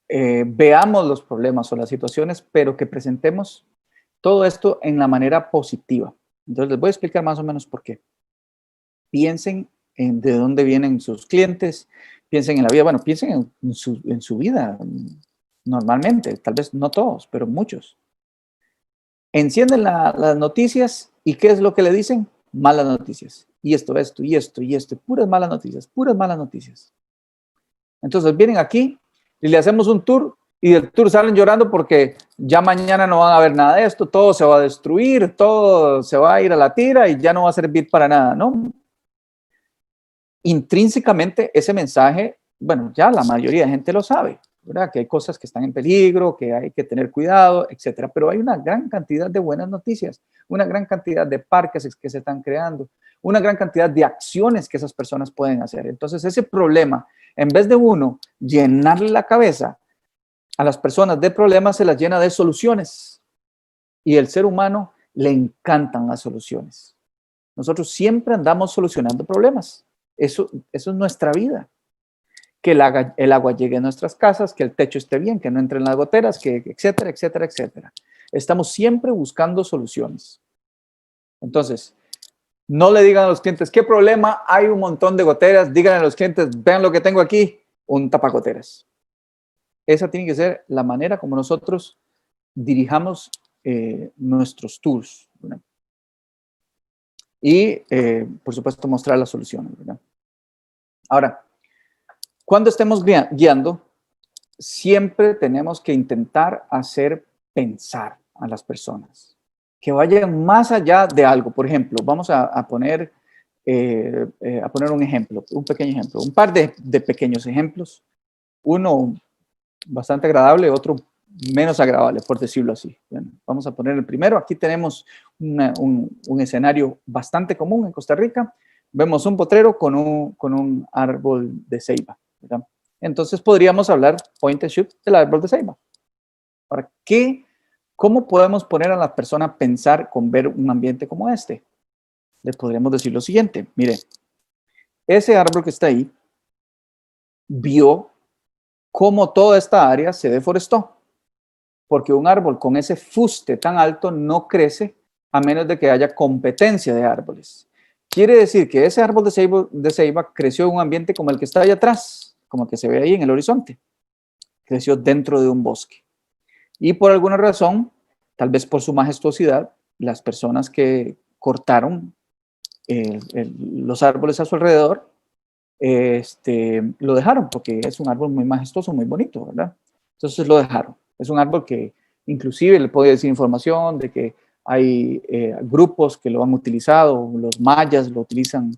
veamos los problemas o las situaciones, pero que presentemos todo esto en la manera positiva. Entonces, les voy a explicar más o menos por qué. Piensen en de dónde vienen sus clientes, piensen en la vida, bueno, piensen en su vida normalmente, tal vez no todos, pero muchos. Encienden las noticias y ¿qué es lo que le dicen? Malas noticias. Y esto, puras malas noticias, puras malas noticias. Entonces vienen aquí y le hacemos un tour y del tour salen llorando porque ya mañana no van a ver nada de esto, todo se va a destruir, todo se va a ir a la tira y ya no va a servir para nada, ¿no? Intrínsecamente ese mensaje, bueno, ya la mayoría de gente lo sabe, ¿verdad? Que hay cosas que están en peligro, que hay que tener cuidado, etcétera. Pero hay una gran cantidad de buenas noticias, una gran cantidad de parques que se están creando, una gran cantidad de acciones que esas personas pueden hacer. Entonces, ese problema, en vez de uno llenarle la cabeza a las personas de problemas, se las llena de soluciones. Y el ser humano le encantan las soluciones. Nosotros siempre andamos solucionando problemas. Eso es nuestra vida. Que el agua llegue a nuestras casas, que el techo esté bien, que no entren las goteras, que etcétera, etcétera, etcétera. Estamos siempre buscando soluciones. Entonces, no le digan a los clientes, ¿qué problema? Hay un montón de goteras. Díganle a los clientes, vean lo que tengo aquí, un tapagoteras. Esa tiene que ser la manera como nosotros dirijamos nuestros tours, ¿verdad? Y, por supuesto, mostrar las soluciones, ¿verdad? Ahora, cuando estemos guiando, siempre tenemos que intentar hacer pensar a las personas, que vayan más allá de algo. Por ejemplo, vamos a poner un ejemplo, un pequeño ejemplo, un par de pequeños ejemplos, uno bastante agradable, otro menos agradable, por decirlo así. Bueno, vamos a poner el primero. Aquí tenemos un escenario bastante común en Costa Rica. Vemos un potrero con un árbol de ceiba, ¿verdad? Entonces podríamos hablar point and shoot del árbol de ceiba. Ahora, ¿cómo podemos poner a la persona a pensar con ver un ambiente como este? Les podríamos decir lo siguiente. Mire, ese árbol que está ahí vio cómo toda esta área se deforestó, porque un árbol con ese fuste tan alto no crece a menos de que haya competencia de árboles. Quiere decir que ese árbol de ceiba creció en un ambiente como el que está allá atrás, como el que se ve ahí en el horizonte. Creció dentro de un bosque. Y por alguna razón, tal vez por su majestuosidad, las personas que cortaron los árboles a su alrededor, lo dejaron porque es un árbol muy majestuoso, muy bonito, ¿verdad? Entonces lo dejaron. Es un árbol que inclusive le puedo decir información de que hay grupos que lo han utilizado, los mayas lo utilizan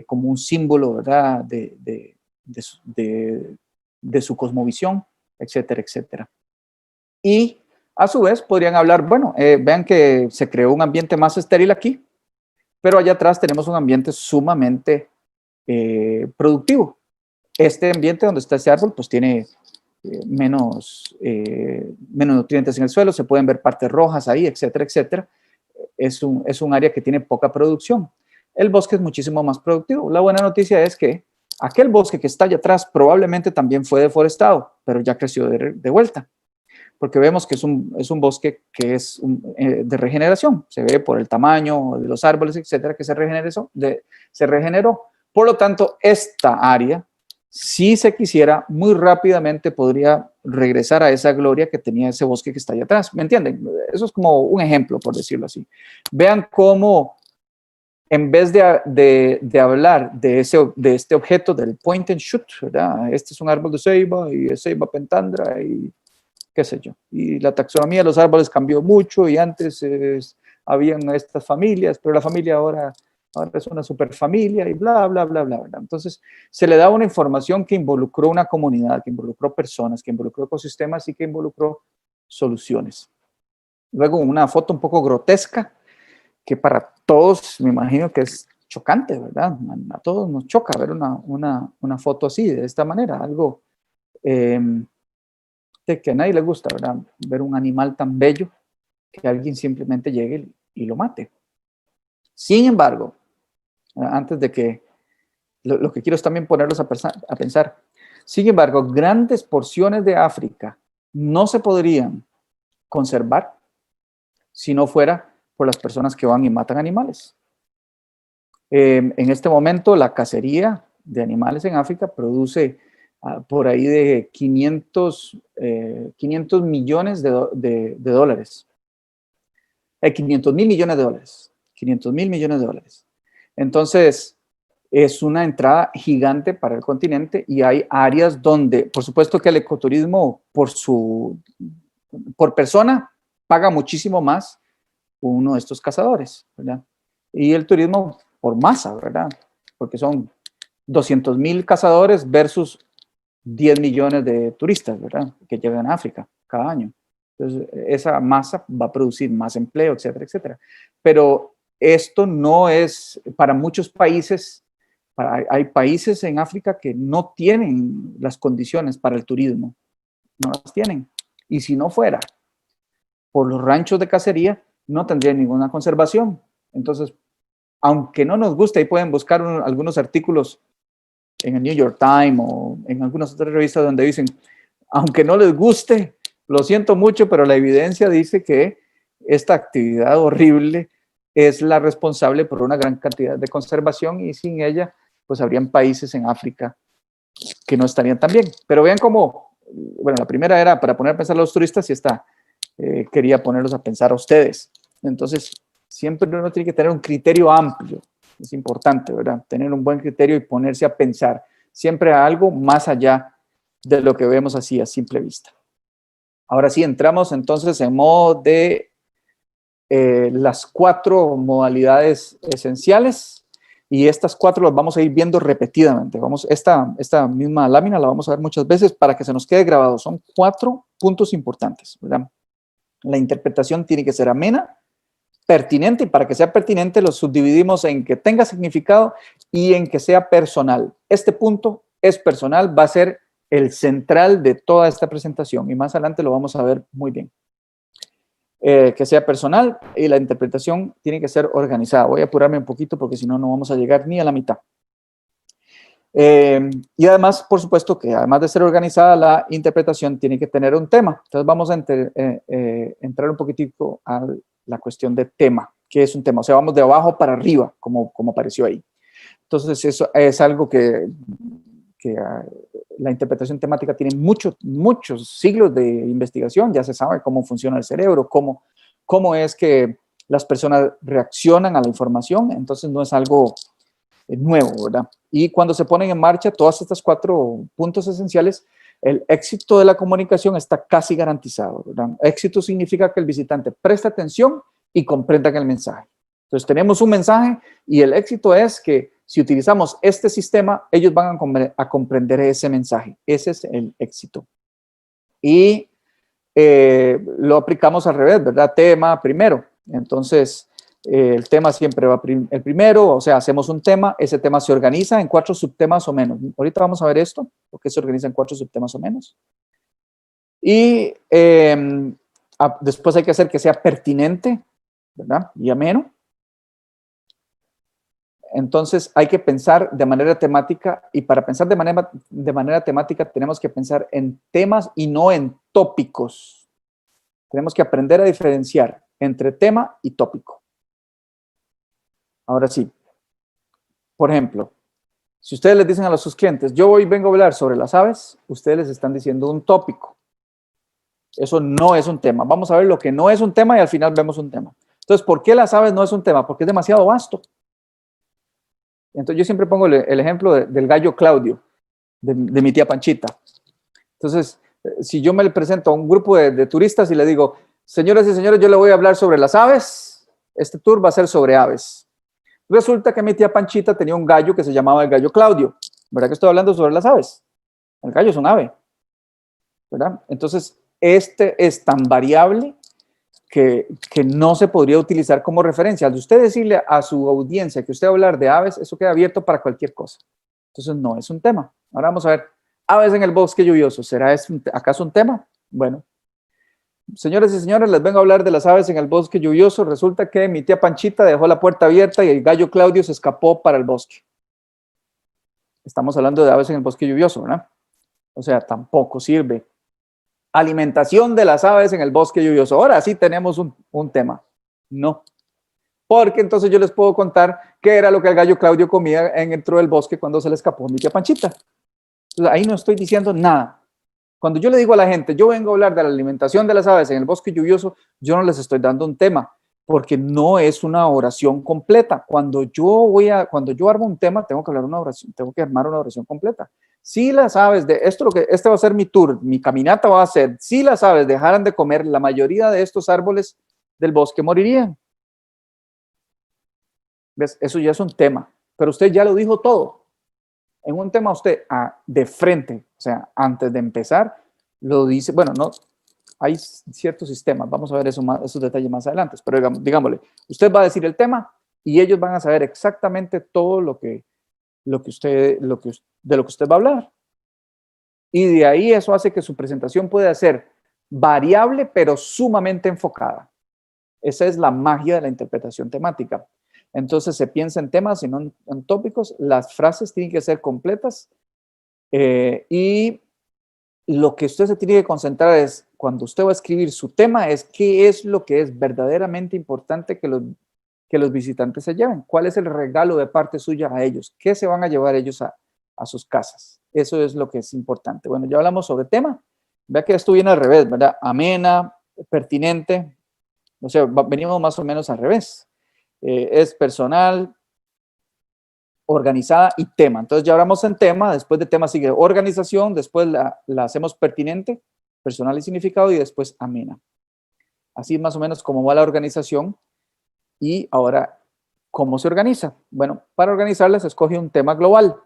como un símbolo, ¿verdad? De su cosmovisión, etcétera, etcétera. Y a su vez podrían hablar, bueno, vean que se creó un ambiente más estéril aquí, pero allá atrás tenemos un ambiente sumamente productivo. Este ambiente donde está este árbol, pues tiene menos nutrientes en el suelo, se pueden ver partes rojas ahí, etcétera, etcétera. Es un área que tiene poca producción. El bosque es muchísimo más productivo. La buena noticia es que aquel bosque que está allá atrás probablemente también fue deforestado, pero ya creció de vuelta, porque vemos que es un bosque que es de regeneración. Se ve por el tamaño de los árboles, etcétera, que se regeneró. Por lo tanto, esta área, si se quisiera, muy rápidamente podría regresar a esa gloria que tenía ese bosque que está allá atrás. ¿Me entienden? Eso es como un ejemplo, por decirlo así. Vean cómo, en vez de hablar de este objeto del point and shoot, ¿verdad? Este es un árbol de ceiba y es ceiba pentandra y qué sé yo. Y la taxonomía de los árboles cambió mucho y antes habían estas familias, pero la familia ahora es una superfamilia y bla, bla, bla, bla, bla. Entonces, se le da una información que involucró una comunidad, que involucró personas, que involucró ecosistemas y que involucró soluciones. Luego, una foto un poco grotesca, que para todos me imagino que es chocante, ¿verdad? A todos nos choca ver una foto así, de esta manera, algo de que a nadie le gusta, ¿verdad? Ver un animal tan bello que alguien simplemente llegue y lo mate. Sin embargo, antes de que, lo que quiero es también ponerlos a pensar, sin embargo, grandes porciones de África no se podrían conservar si no fuera por las personas que van y matan animales. En este momento, la cacería de animales en África produce por ahí de 500 millones de dólares. 500.000 millones de dólares. 500.000 millones de dólares. Entonces, es una entrada gigante para el continente y hay áreas donde, por supuesto que el ecoturismo por persona paga muchísimo más uno de estos cazadores, ¿verdad? Y el turismo por masa, ¿verdad? Porque son 200.000 cazadores versus 10 millones de turistas, ¿verdad? Que llegan a África cada año. Entonces, esa masa va a producir más empleo, etcétera, etcétera. Pero esto no es, para muchos países, hay países en África que no tienen las condiciones para el turismo, no las tienen. Y si no fuera por los ranchos de cacería, no tendría ninguna conservación. Entonces, aunque no nos guste, ahí pueden buscar algunos artículos en el New York Times o en algunas otras revistas donde dicen, aunque no les guste, lo siento mucho, pero la evidencia dice que esta actividad horrible es la responsable por una gran cantidad de conservación y sin ella, pues habrían países en África que no estarían tan bien. Pero vean cómo, bueno, la primera era para poner a pensar a los turistas y esta quería ponerlos a pensar a ustedes. Entonces, siempre uno tiene que tener un criterio amplio. Es importante, ¿verdad? Tener un buen criterio y ponerse a pensar siempre a algo más allá de lo que vemos así a simple vista. Ahora sí, entramos entonces en modo de las 4 modalidades esenciales y estas 4 las vamos a ir viendo repetidamente. Esta misma lámina la vamos a ver muchas veces para que se nos quede grabado. Son 4 puntos importantes, ¿verdad? La interpretación tiene que ser amena, pertinente, y para que sea pertinente lo subdividimos en que tenga significado y en que sea personal. Este punto es personal, va a ser el central de toda esta presentación y más adelante lo vamos a ver muy bien. Que sea personal y la interpretación tiene que ser organizada. Voy a apurarme un poquito porque si no, no vamos a llegar ni a la mitad. Y además, por supuesto que además de ser organizada, la interpretación tiene que tener un tema. Entonces vamos a entrar un poquitico a la cuestión de tema. ¿Qué es un tema? O sea, vamos de abajo para arriba, como apareció ahí. Entonces eso es algo que la interpretación temática tiene muchos siglos de investigación. Ya se sabe cómo funciona el cerebro, cómo es que las personas reaccionan a la información. Entonces no es algo nuevo, ¿verdad? Y cuando se ponen en marcha todas estas 4 puntos esenciales, el éxito de la comunicación está casi garantizado, ¿verdad? Éxito significa que el visitante presta atención y comprenda el mensaje. Entonces tenemos un mensaje y el éxito es que si utilizamos este sistema, ellos van a comprender ese mensaje. Ese es el éxito. Y lo aplicamos al revés, ¿verdad? Tema primero. Entonces, el tema siempre va el primero, o sea, hacemos un tema, ese tema se organiza en 4 subtemas o menos. Ahorita vamos a ver esto, porque se organiza en 4 subtemas o menos. Y después hay que hacer que sea pertinente, ¿verdad? Y ameno. Entonces hay que pensar de manera temática y para pensar de manera temática tenemos que pensar en temas y no en tópicos. Tenemos que aprender a diferenciar entre tema y tópico. Ahora sí, por ejemplo, si ustedes les dicen a sus clientes, yo hoy vengo a hablar sobre las aves, ustedes les están diciendo un tópico. Eso no es un tema. Vamos a ver lo que no es un tema y al final vemos un tema. Entonces, ¿por qué las aves no es un tema? Porque es demasiado vasto. Entonces, yo siempre pongo el ejemplo del gallo Claudio, de mi tía Panchita. Entonces, si yo me le presento a un grupo de turistas y le digo, señoras y señores, yo le voy a hablar sobre las aves, este tour va a ser sobre aves. Resulta que mi tía Panchita tenía un gallo que se llamaba el gallo Claudio. ¿Verdad que estoy hablando sobre las aves? El gallo es un ave, ¿verdad? Entonces, este es tan variable que no se podría utilizar como referencia. Al usted decirle a su audiencia que usted va a hablar de aves, eso queda abierto para cualquier cosa. Entonces, no es un tema. Ahora vamos a ver, aves en el bosque lluvioso. ¿Será acaso un tema? Bueno, Señoras y señores, les vengo a hablar de las aves en el bosque lluvioso. Resulta que mi tía Panchita dejó la puerta abierta y el gallo Claudio se escapó para el bosque. Estamos hablando de aves en el bosque lluvioso, ¿verdad? O sea, tampoco sirve. Alimentación de las aves en el bosque lluvioso. Ahora sí tenemos un tema. No. Porque entonces yo les puedo contar qué era lo que el gallo Claudio comía dentro del bosque cuando se le escapó mi tía Panchita. Entonces, ahí no estoy diciendo nada. Cuando yo le digo a la gente, yo vengo a hablar de la alimentación de las aves en el bosque lluvioso, yo no les estoy dando un tema, porque no es una oración completa. Cuando yo armo un tema, tengo que hablar una oración, tengo que armar una oración completa. Si las aves este va a ser mi tour, mi caminata va a ser, si las aves dejaran de comer, la mayoría de estos árboles del bosque morirían. ¿Ves? Eso ya es un tema, pero usted ya lo dijo todo. En un tema usted de frente, o sea, antes de empezar, lo dice, bueno, no, hay ciertos sistemas, vamos a ver esos detalles más adelante, pero digámosle, usted va a decir el tema y ellos van a saber exactamente todo de lo que usted va a hablar. Y de ahí eso hace que su presentación pueda ser variable, pero sumamente enfocada. Esa es la magia de la interpretación temática. Entonces se piensa en temas y no en tópicos. Las frases tienen que ser completas y lo que usted se tiene que concentrar es, cuando usted va a escribir su tema, es qué es lo que es verdaderamente importante que los visitantes se lleven. ¿Cuál es el regalo de parte suya a ellos? ¿Qué se van a llevar ellos a sus casas? Eso es lo que es importante. Bueno, ya hablamos sobre tema. Vea que esto viene al revés, ¿verdad? Amena, pertinente. O sea, venimos más o menos al revés. Es personal, organizada y tema. Entonces ya hablamos en tema, después de tema sigue organización, después la hacemos pertinente, personal y significado y después amena. Así más o menos como va la organización. Y ahora, ¿cómo se organiza? Bueno, para organizarla se escoge un tema global,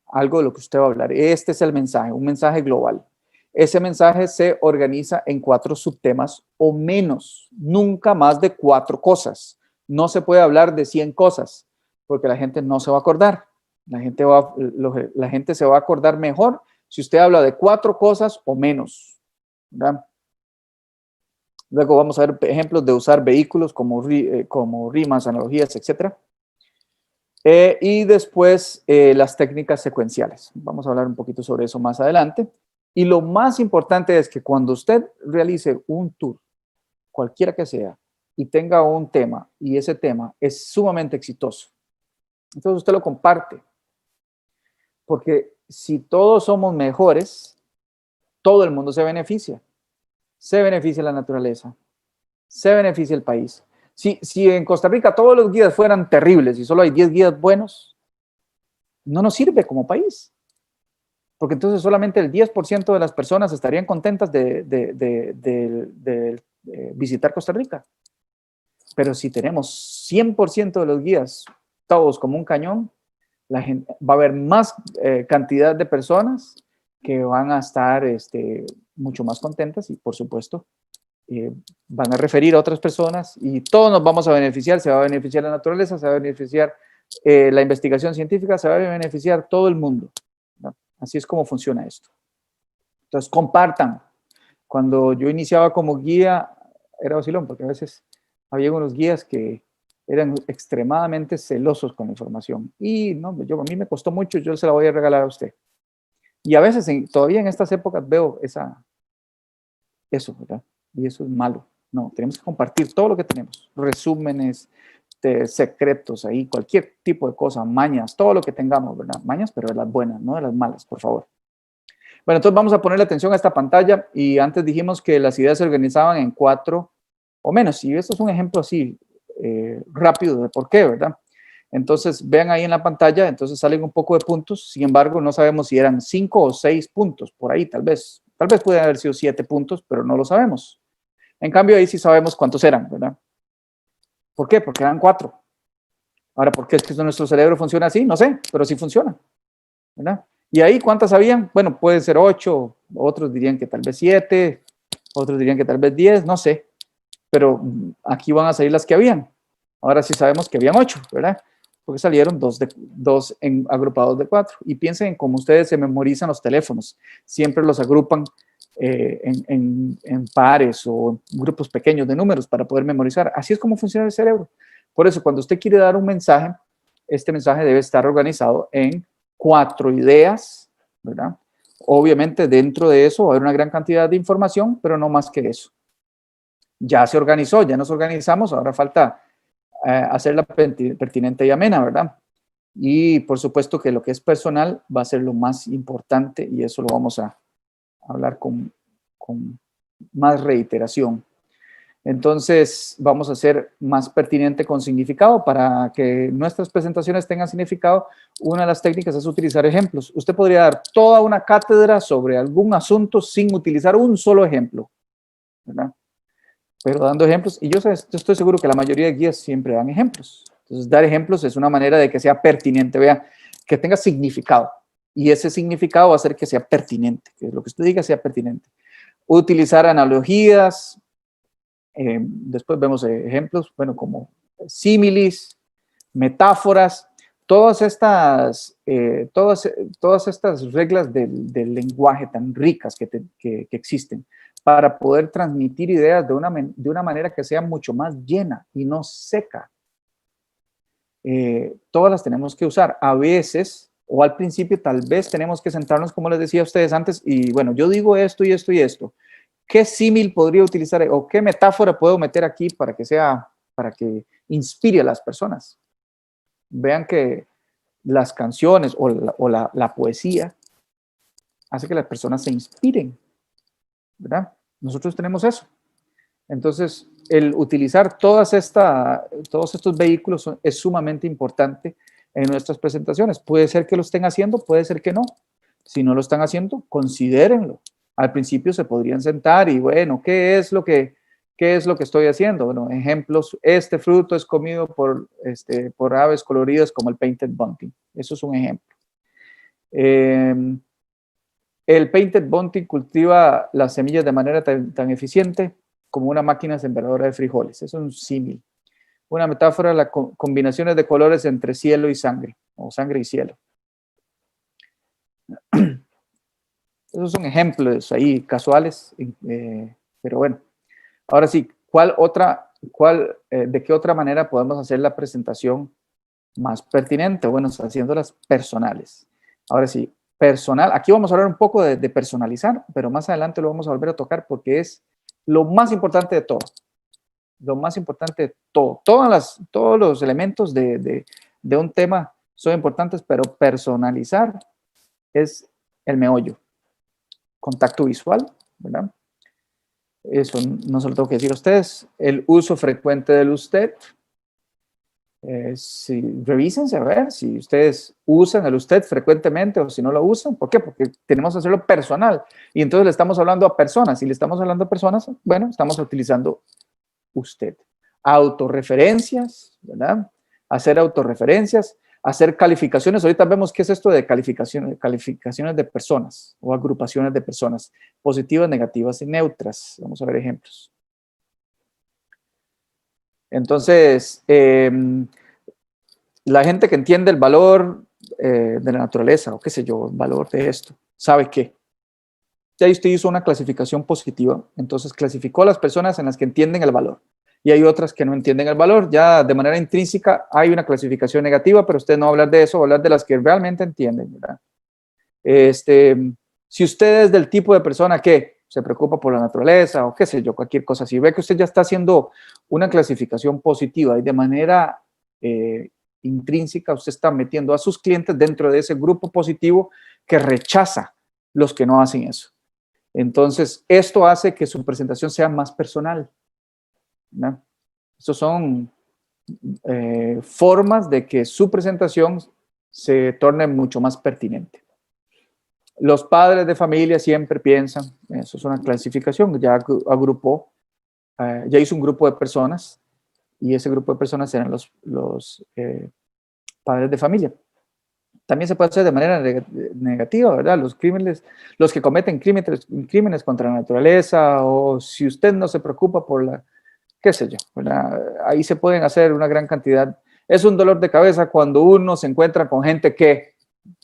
algo de lo que usted va a hablar. Este es el mensaje, un mensaje global. Ese mensaje se organiza en 4 subtemas o menos, nunca más de 4 cosas. No se puede hablar de 100 cosas, porque la gente no se va a acordar. La gente se va a acordar mejor si usted habla de 4 cosas o menos, ¿verdad? Luego vamos a ver ejemplos de usar vehículos como rimas, analogías, etc. Y después las técnicas secuenciales. Vamos a hablar un poquito sobre eso más adelante. Y lo más importante es que cuando usted realice un tour, cualquiera que sea, y tenga un tema, y ese tema es sumamente exitoso, entonces usted lo comparte. Porque si todos somos mejores, todo el mundo se beneficia. Se beneficia la naturaleza, se beneficia el país. Si en Costa Rica todos los guías fueran terribles y solo hay 10 guías buenos, no nos sirve como país. Porque entonces solamente el 10% de las personas estarían contentas de visitar Costa Rica. Pero si tenemos 100% de los guías, todos como un cañón, la gente, va a haber más cantidad de personas que van a estar mucho más contentas y, por supuesto, van a referir a otras personas y todos nos vamos a beneficiar. Se va a beneficiar la naturaleza, se va a beneficiar la investigación científica, se va a beneficiar todo el mundo, ¿no? Así es como funciona esto. Entonces, compartan. Cuando yo iniciaba como guía, era vacilón, porque a veces había unos guías que eran extremadamente celosos con la información. Y no, a mí me costó mucho, yo se la voy a regalar a usted. Y a veces, todavía en estas épocas, veo eso, ¿verdad? Y eso es malo. No, tenemos que compartir todo lo que tenemos. Resúmenes, secretos ahí, cualquier tipo de cosa, mañas, todo lo que tengamos, ¿verdad? Mañas, pero de las buenas, no de las malas, por favor. Bueno, entonces vamos a ponerle atención a esta pantalla y antes dijimos que las ideas se organizaban en 4 o menos. Y esto es un ejemplo así rápido de por qué, ¿verdad? Entonces, vean ahí en la pantalla, entonces salen un poco de puntos. Sin embargo, no sabemos si eran 5 o 6 puntos, por ahí tal vez. Tal vez pueden haber sido 7 puntos, pero no lo sabemos. En cambio, ahí sí sabemos cuántos eran, ¿verdad? ¿Por qué? Porque eran 4. Ahora, ¿por qué es que nuestro cerebro funciona así? No sé, pero sí funciona, ¿verdad? ¿Y ahí cuántas habían? Bueno, pueden ser 8, otros dirían que tal vez 7, otros dirían que tal vez 10, no sé. Pero aquí van a salir las que habían. Ahora sí sabemos que habían 8, ¿verdad? Porque salieron 2 agrupados de 4. Y piensen en cómo ustedes se memorizan los teléfonos. Siempre los agrupan en pares o en grupos pequeños de números para poder memorizar. Así es como funciona el cerebro. Por eso, cuando usted quiere dar un mensaje, este mensaje debe estar organizado en 4 ideas, ¿verdad? Obviamente, dentro de eso va a haber una gran cantidad de información, pero no más que eso. Ya se organizó, ya nos organizamos, ahora falta hacerla pertinente y amena, ¿verdad? Y por supuesto que lo que es personal va a ser lo más importante y eso lo vamos a hablar con más reiteración. Entonces, vamos a ser más pertinente con significado. Para que nuestras presentaciones tengan significado, una de las técnicas es utilizar ejemplos. Usted podría dar toda una cátedra sobre algún asunto sin utilizar un solo ejemplo, ¿verdad? Pero dando ejemplos, y yo estoy seguro que la mayoría de guías siempre dan ejemplos. Entonces, dar ejemplos es una manera de que sea pertinente, vea, que tenga significado. Y ese significado va a hacer que sea pertinente, que lo que usted diga sea pertinente. Utilizar analogías, después vemos ejemplos, bueno, como símiles, metáforas, todas estas reglas del lenguaje tan ricas que existen para poder transmitir ideas de una manera que sea mucho más llena y no seca. Todas las tenemos que usar. A veces, o al principio, tal vez tenemos que sentarnos, como les decía a ustedes antes, y bueno, yo digo esto y esto y esto. ¿Qué símil podría utilizar o qué metáfora puedo meter aquí para que inspire a las personas? Vean que las canciones o la poesía hace que las personas se inspiren, ¿verdad? Nosotros tenemos eso. Entonces, el utilizar todos estos vehículos es sumamente importante en nuestras presentaciones. Puede ser que lo estén haciendo, puede ser que no. Si no lo están haciendo, considérenlo. Al principio se podrían sentar y, bueno, ¿qué es lo que estoy haciendo? Bueno, ejemplos, este fruto es comido por aves coloridas como el painted bunting. Eso es un ejemplo. El painted bunting cultiva las semillas de manera tan eficiente como una máquina sembradora de frijoles. Eso es un símil. Una metáfora, las combinaciones de colores entre cielo y sangre, o sangre y cielo. Esos son ejemplos ahí casuales, pero bueno. Ahora sí, ¿de qué otra manera podemos hacer la presentación más pertinente? Bueno, haciéndolas personales. Ahora sí, personal. Aquí vamos a hablar un poco de personalizar, pero más adelante lo vamos a volver a tocar porque es lo más importante de todo. Lo más importante de todo. Todos los elementos de un tema son importantes, pero personalizar es el meollo. Contacto visual, ¿verdad? Eso no se lo tengo que decir a ustedes. El uso frecuente del usted. Revísense a ver si ustedes usan el usted frecuentemente o si no lo usan. ¿Por qué? Porque tenemos que hacerlo personal. Y entonces le estamos hablando a personas. Si le estamos hablando a personas, bueno, estamos utilizando usted. Autorreferencias, ¿verdad? Hacer autorreferencias, hacer calificaciones. Ahorita vemos qué es esto de calificaciones de personas o agrupaciones de personas. Positivas, negativas y neutras. Vamos a ver ejemplos. Entonces, la gente que entiende el valor de la naturaleza, o qué sé yo, el valor de esto, sabe que ya usted hizo una clasificación positiva, entonces clasificó a las personas en las que entienden el valor. Y hay otras que no entienden el valor. Ya de manera intrínseca hay una clasificación negativa, pero usted no va a hablar de eso, va a hablar de las que realmente entienden, ¿verdad? Si usted es del tipo de persona que se preocupa por la naturaleza o qué sé yo, cualquier cosa, si ve que usted ya está haciendo una clasificación positiva y de manera intrínseca usted está metiendo a sus clientes dentro de ese grupo positivo que rechaza los que no hacen eso. Entonces, esto hace que su presentación sea más personal, ¿no? Estos son formas de que su presentación se torne mucho más pertinente. Los padres de familia siempre piensan, eso es una clasificación, ya agrupó, ya hizo un grupo de personas y ese grupo de personas eran los padres de familia. También se puede hacer de manera negativa, ¿verdad? Los que cometen crímenes contra la naturaleza, o si usted no se preocupa por qué sé yo, ¿verdad? Ahí se pueden hacer una gran cantidad. Es un dolor de cabeza cuando uno se encuentra con gente que,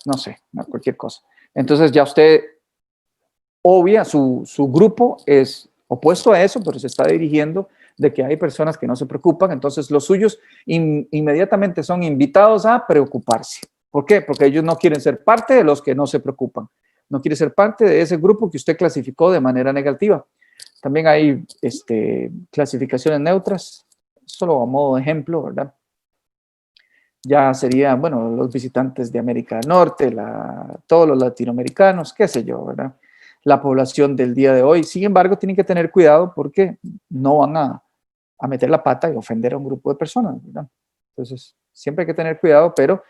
no sé, cualquier cosa. Entonces ya usted obvia, su grupo es opuesto a eso, pero se está dirigiendo de que hay personas que no se preocupan, entonces los suyos inmediatamente son invitados a preocuparse. ¿Por qué? Porque ellos no quieren ser parte de los que no se preocupan, no quieren ser parte de ese grupo que usted clasificó de manera negativa. También hay clasificaciones neutras, solo a modo de ejemplo, ¿verdad? Ya serían, bueno, los visitantes de América del Norte, todos los latinoamericanos, qué sé yo, ¿verdad? La población del día de hoy. Sin embargo, tienen que tener cuidado porque no van a meter la pata y ofender a un grupo de personas, ¿verdad? Entonces, siempre hay que tener cuidado, pero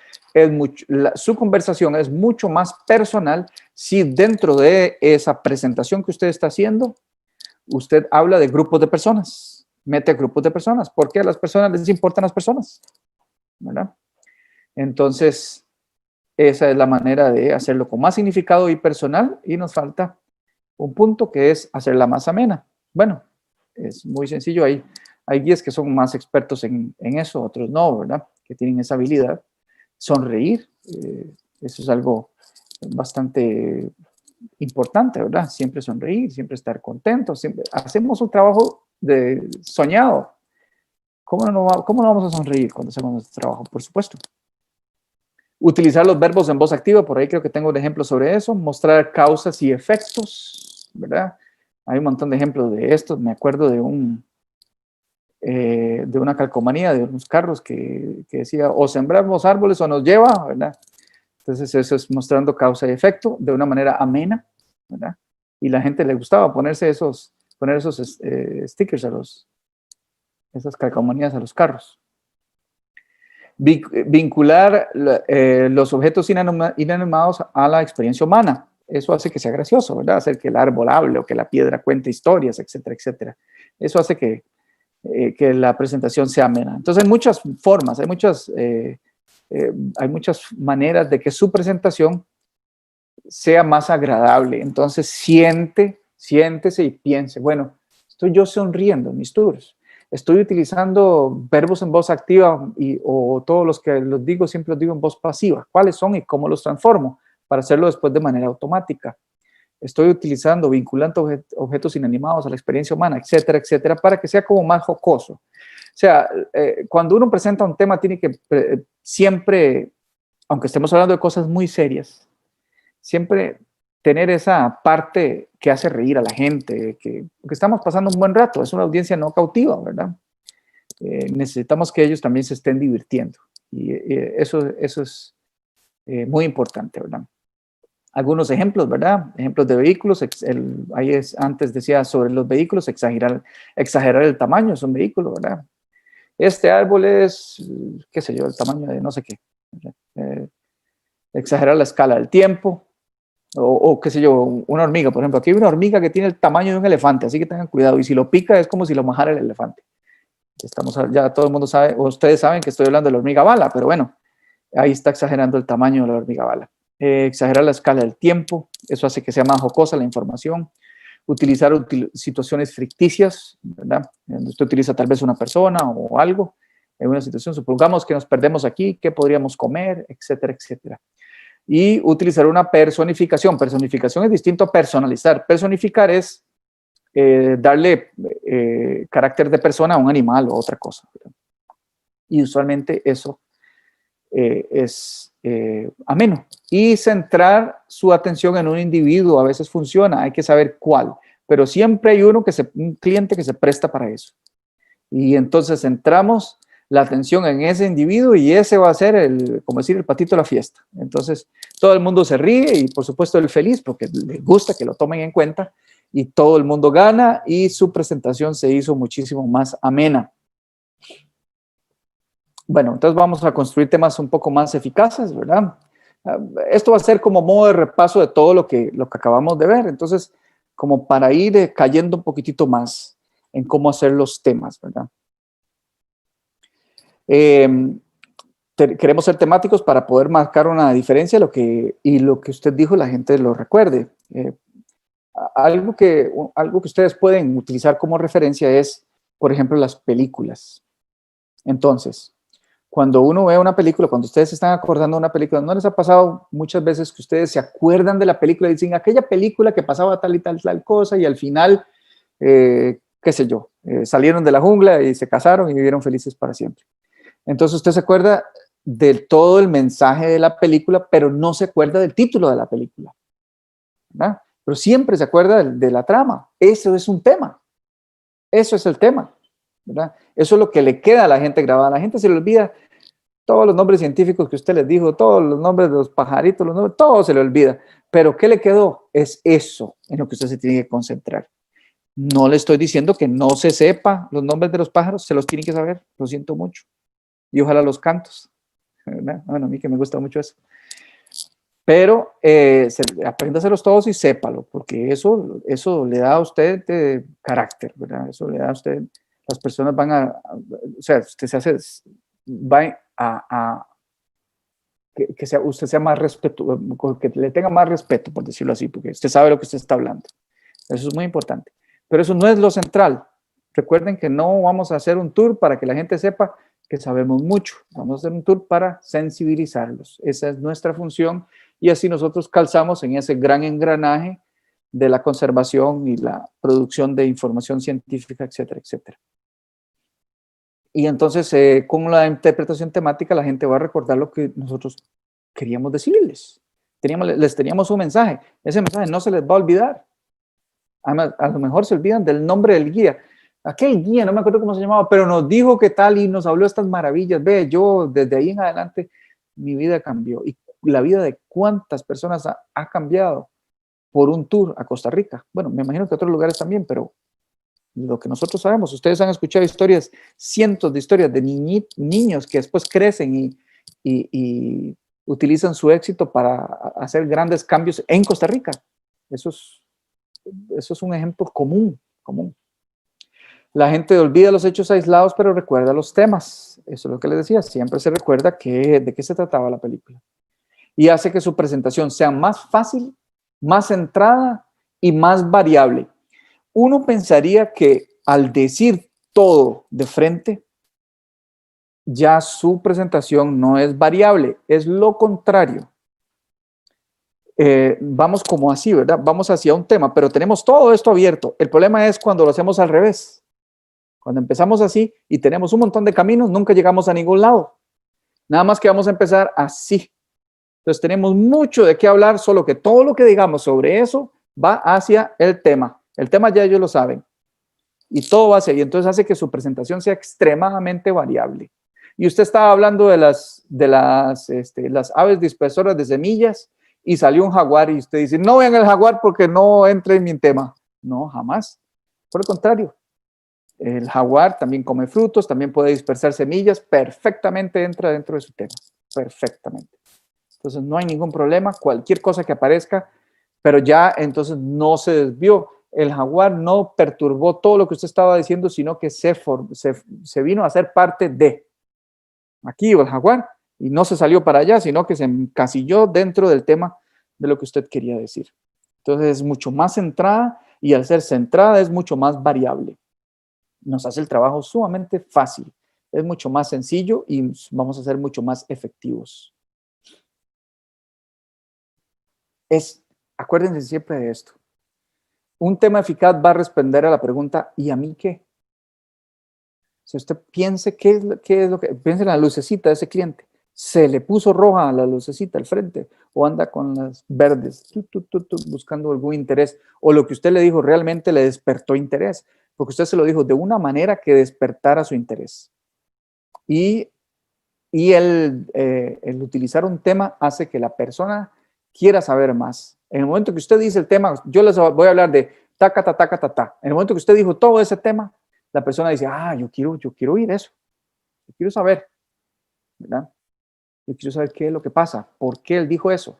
su conversación es mucho más personal si dentro de esa presentación que usted está haciendo, usted habla de grupos de personas, mete grupos de personas, porque a las personas les importan las personas, ¿verdad? Entonces, esa es la manera de hacerlo con más significado y personal, y nos falta un punto que es hacerla más amena. Bueno, es muy sencillo, hay guías que son más expertos en eso, otros no, ¿verdad? Que tienen esa habilidad. Sonreír, eso es algo bastante importante, ¿verdad? Siempre sonreír, siempre estar contentos, siempre hacemos un trabajo soñado. ¿Cómo no vamos a sonreír cuando hacemos nuestro trabajo? Por supuesto. Utilizar los verbos en voz activa, por ahí creo que tengo un ejemplo sobre eso. Mostrar causas y efectos, ¿verdad? Hay un montón de ejemplos de esto. Me acuerdo de una calcomanía de unos carros que decía o sembramos árboles o nos lleva, ¿verdad? Entonces eso es mostrando causa y efecto de una manera amena, ¿verdad? Y la gente le gustaba poner esos stickers esas calcomanías a los carros. Vincular los objetos inanimados a la experiencia humana. Eso hace que sea gracioso, ¿verdad? Hacer que el árbol hable o que la piedra cuente historias, etcétera, etcétera. Eso hace que la presentación sea amena. Entonces hay muchas formas, hay muchas maneras de que su presentación sea más agradable. Entonces siéntese y piense, bueno, estoy yo sonriendo en mis tours. Estoy utilizando verbos en voz activa o todos los que los digo, siempre los digo en voz pasiva. ¿Cuáles son y cómo los transformo? Para hacerlo después de manera automática. Estoy utilizando, vinculando objetos inanimados a la experiencia humana, etcétera, etcétera, para que sea como más jocoso. O sea, cuando uno presenta un tema, tiene que siempre, aunque estemos hablando de cosas muy serias, siempre tener esa parte que hace reír a la gente, porque estamos pasando un buen rato, es una audiencia no cautiva, ¿verdad? Necesitamos que ellos también se estén divirtiendo y eso es muy importante, ¿verdad? Algunos ejemplos, ¿verdad? Ejemplos de vehículos, antes decía sobre los vehículos, exagerar el tamaño de un vehículo, ¿verdad? Este árbol es, qué sé yo, el tamaño de no sé qué, exagerar la escala del tiempo, o qué sé yo, una hormiga, por ejemplo. Aquí hay una hormiga que tiene el tamaño de un elefante, así que tengan cuidado. Y si lo pica es como si lo majara el elefante. Ya todo el mundo sabe, o ustedes saben que estoy hablando de la hormiga bala, pero bueno, ahí está exagerando el tamaño de la hormiga bala. Exagerar la escala del tiempo, eso hace que sea más jocosa la información. Utilizar situaciones ficticias, ¿verdad? Usted utiliza tal vez una persona o algo en una situación. Supongamos que nos perdemos aquí, ¿qué podríamos comer? Etcétera, etcétera. Y utilizar una personificación. Personificación es distinto a personalizar. Personificar es darle carácter de persona a un animal o otra cosa, ¿verdad? Y usualmente eso es ameno. Y centrar su atención en un individuo a veces funciona, hay que saber cuál, pero siempre hay un cliente que se presta para eso. Y entonces centramos la atención en ese individuo y ese va a ser como decir, el patito de la fiesta. Entonces, todo el mundo se ríe y por supuesto él feliz porque le gusta que lo tomen en cuenta y todo el mundo gana y su presentación se hizo muchísimo más amena. Bueno, entonces vamos a construir temas un poco más eficaces, ¿verdad? Esto va a ser como modo de repaso de todo lo que acabamos de ver. Entonces, como para ir cayendo un poquitito más en cómo hacer los temas, ¿verdad? Queremos ser temáticos para poder marcar una diferencia y lo que usted dijo la gente lo recuerde. Algo que ustedes pueden utilizar como referencia es, por ejemplo, las películas. Entonces, cuando uno ve una película, cuando ustedes se están acordando de una película, ¿no les ha pasado muchas veces que ustedes se acuerdan de la película y dicen aquella película que pasaba tal y tal cosa y al final, qué sé yo, salieron de la jungla y se casaron y vivieron felices para siempre? Entonces usted se acuerda de todo el mensaje de la película, pero no se acuerda del título de la película, ¿verdad? Pero siempre se acuerda de la trama. Eso es un tema. Eso es el tema, ¿verdad? Eso es lo que le queda a la gente grabada. A la gente se le olvida todos los nombres científicos que usted les dijo, todos los nombres de los pajaritos, los nombres, todo se le olvida. Pero ¿qué le quedó? Es eso en lo que usted se tiene que concentrar. No le estoy diciendo que no se sepa los nombres de los pájaros, se los tiene que saber, lo siento mucho. Y ojalá los cantos, ¿verdad? Bueno, a mí que me gusta mucho eso. Pero apréndaselos todos y sépalo, porque eso le da a usted carácter, ¿verdad? Eso le da a usted, las personas van o sea, usted se hace, va que usted sea más respetuoso, que le tenga más respeto, por decirlo así, porque usted sabe lo que usted está hablando. Eso es muy importante. Pero eso no es lo central. Recuerden que no vamos a hacer un tour para que la gente sepa que sabemos mucho. Vamos a hacer un tour para sensibilizarlos. Esa es nuestra función y así nosotros calzamos en ese gran engranaje de la conservación y la producción de información científica, etcétera, etcétera. Y entonces, con la interpretación temática, la gente va a recordar lo que nosotros queríamos decirles. Les teníamos un mensaje. Ese mensaje no se les va a olvidar. Además, a lo mejor se olvidan del nombre del guía. Aquel guía, no me acuerdo cómo se llamaba, pero nos dijo qué tal y nos habló estas maravillas. Ve, yo desde ahí en adelante, mi vida cambió. Y la vida de cuántas personas ha cambiado por un tour a Costa Rica. Bueno, me imagino que otros lugares también, pero lo que nosotros sabemos, ustedes han escuchado historias, cientos de historias de niños que después crecen y utilizan su éxito para hacer grandes cambios en Costa Rica. Eso es un ejemplo común. La gente olvida los hechos aislados, pero recuerda los temas. Eso es lo que les decía, siempre se recuerda de qué se trataba la película. Y hace que su presentación sea más fácil, más centrada y más variable. Uno pensaría que al decir todo de frente, ya su presentación no es variable, es lo contrario. Vamos como así, ¿verdad? Vamos hacia un tema, pero tenemos todo esto abierto. El problema es cuando lo hacemos al revés. Cuando empezamos así y tenemos un montón de caminos, nunca llegamos a ningún lado. Nada más que vamos a empezar así. Entonces tenemos mucho de qué hablar, solo que todo lo que digamos sobre eso va hacia el tema. El tema ya ellos lo saben. Y todo va hacia ahí. Entonces hace que su presentación sea extremadamente variable. Y usted estaba hablando de las aves dispersoras de semillas y salió un jaguar y usted dice, no vean el jaguar porque no entra en mi tema. No, jamás. Por el contrario, el jaguar también come frutos, también puede dispersar semillas, perfectamente entra dentro de su tema. Perfectamente. Entonces no hay ningún problema, cualquier cosa que aparezca, pero ya entonces no se desvió. El jaguar no perturbó todo lo que usted estaba diciendo, sino que se vino a ser parte de. Aquí iba el jaguar y no se salió para allá, sino que se encasilló dentro del tema de lo que usted quería decir. Entonces es mucho más centrada y al ser centrada es mucho más variable. Nos hace el trabajo sumamente fácil, es mucho más sencillo y vamos a ser mucho más efectivos. Acuérdense siempre de esto. Un tema eficaz va a responder a la pregunta, ¿y a mí qué? Si usted piense qué es lo que, piense en la lucecita de ese cliente, se le puso roja la lucecita al frente o anda con las verdes, buscando algún interés, o lo que usted le dijo realmente le despertó interés, porque usted se lo dijo de una manera que despertara su interés. Y el utilizar un tema hace que la persona quiera saber más. En el momento que usted dice el tema, yo les voy a hablar de taca, ta, taca, ta, ta. En el momento que usted dijo todo ese tema, la persona dice, yo quiero oír eso. Yo quiero saber, ¿verdad? Yo quiero saber qué es lo que pasa, por qué él dijo eso.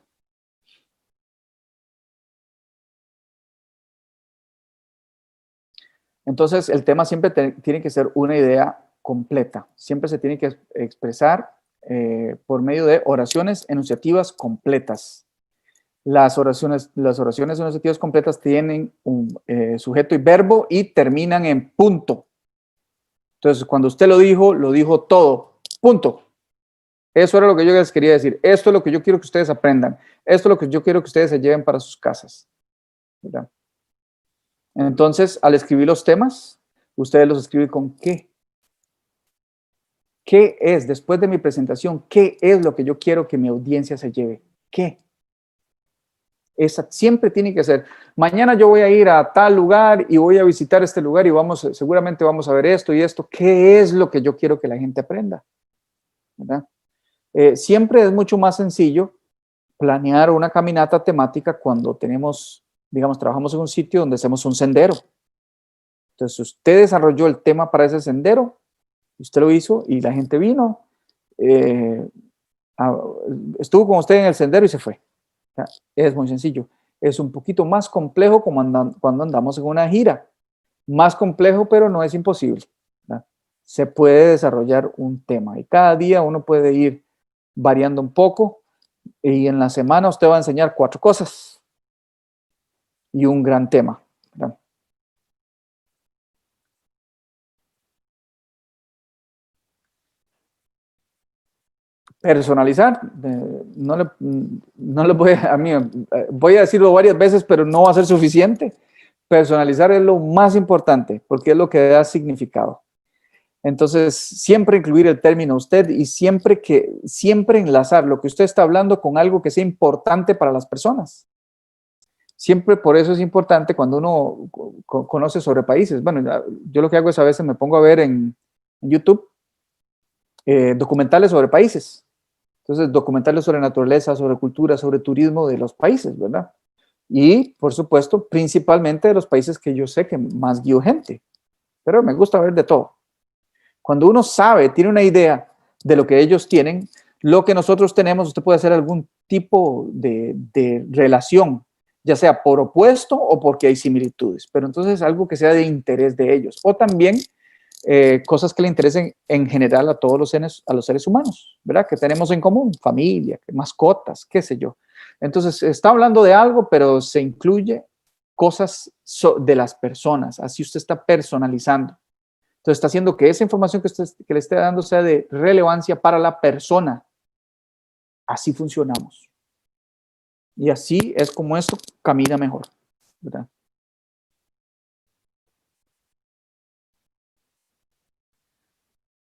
Entonces, el tema siempre tiene que ser una idea completa. Siempre se tiene que expresar por medio de oraciones enunciativas completas. Las oraciones enunciativas completas tienen un sujeto y verbo y terminan en punto. Entonces, cuando usted lo dijo todo, punto. Eso era lo que yo les quería decir. Esto es lo que yo quiero que ustedes aprendan. Esto es lo que yo quiero que ustedes se lleven para sus casas, ¿verdad? Entonces, al escribir los temas, ustedes los escriben con qué. ¿Qué es, después de mi presentación, qué es lo que yo quiero que mi audiencia se lleve? ¿Qué? Esa siempre tiene que ser. Mañana yo voy a ir a tal lugar y voy a visitar este lugar y seguramente vamos a ver esto y esto. ¿Qué es lo que yo quiero que la gente aprenda? ¿Verdad? Siempre es mucho más sencillo planear una caminata temática cuando tenemos, digamos, trabajamos en un sitio donde hacemos un sendero. Entonces, usted desarrolló el tema para ese sendero, usted lo hizo y la gente vino, eh, estuvo con usted en el sendero y se fue. O sea, es muy sencillo. Es un poquito más complejo cuando andamos en una gira. Más complejo, pero no es imposible, ¿verdad? Se puede desarrollar un tema y cada día uno puede ir variando un poco y en la semana usted va a enseñar 4 cosas y un gran tema, ¿verdad? Personalizar, no le voy a mí, voy a decirlo varias veces, pero no va a ser suficiente. Personalizar es lo más importante porque es lo que da significado. Entonces, siempre incluir el término usted y siempre enlazar lo que usted está hablando con algo que sea importante para las personas. Siempre por eso es importante cuando uno conoce sobre países. Bueno, yo lo que hago es a veces me pongo a ver en YouTube documentales sobre países. Entonces, documentales sobre naturaleza, sobre cultura, sobre turismo de los países, ¿verdad? Y, por supuesto, principalmente de los países que yo sé que más guío gente. Pero me gusta ver de todo. Cuando uno sabe, tiene una idea de lo que ellos tienen, lo que nosotros tenemos, usted puede hacer algún tipo de relación, ya sea por opuesto o porque hay similitudes, pero entonces algo que sea de interés de ellos. O también cosas que le interesen en general a todos los seres humanos, ¿verdad? Que tenemos en común, familia, mascotas, qué sé yo. Entonces, está hablando de algo, pero se incluye cosas de las personas, así usted está personalizando. Entonces está haciendo que esa información que le esté dando sea de relevancia para la persona. Así funcionamos. Y así es como esto camina mejor, ¿verdad?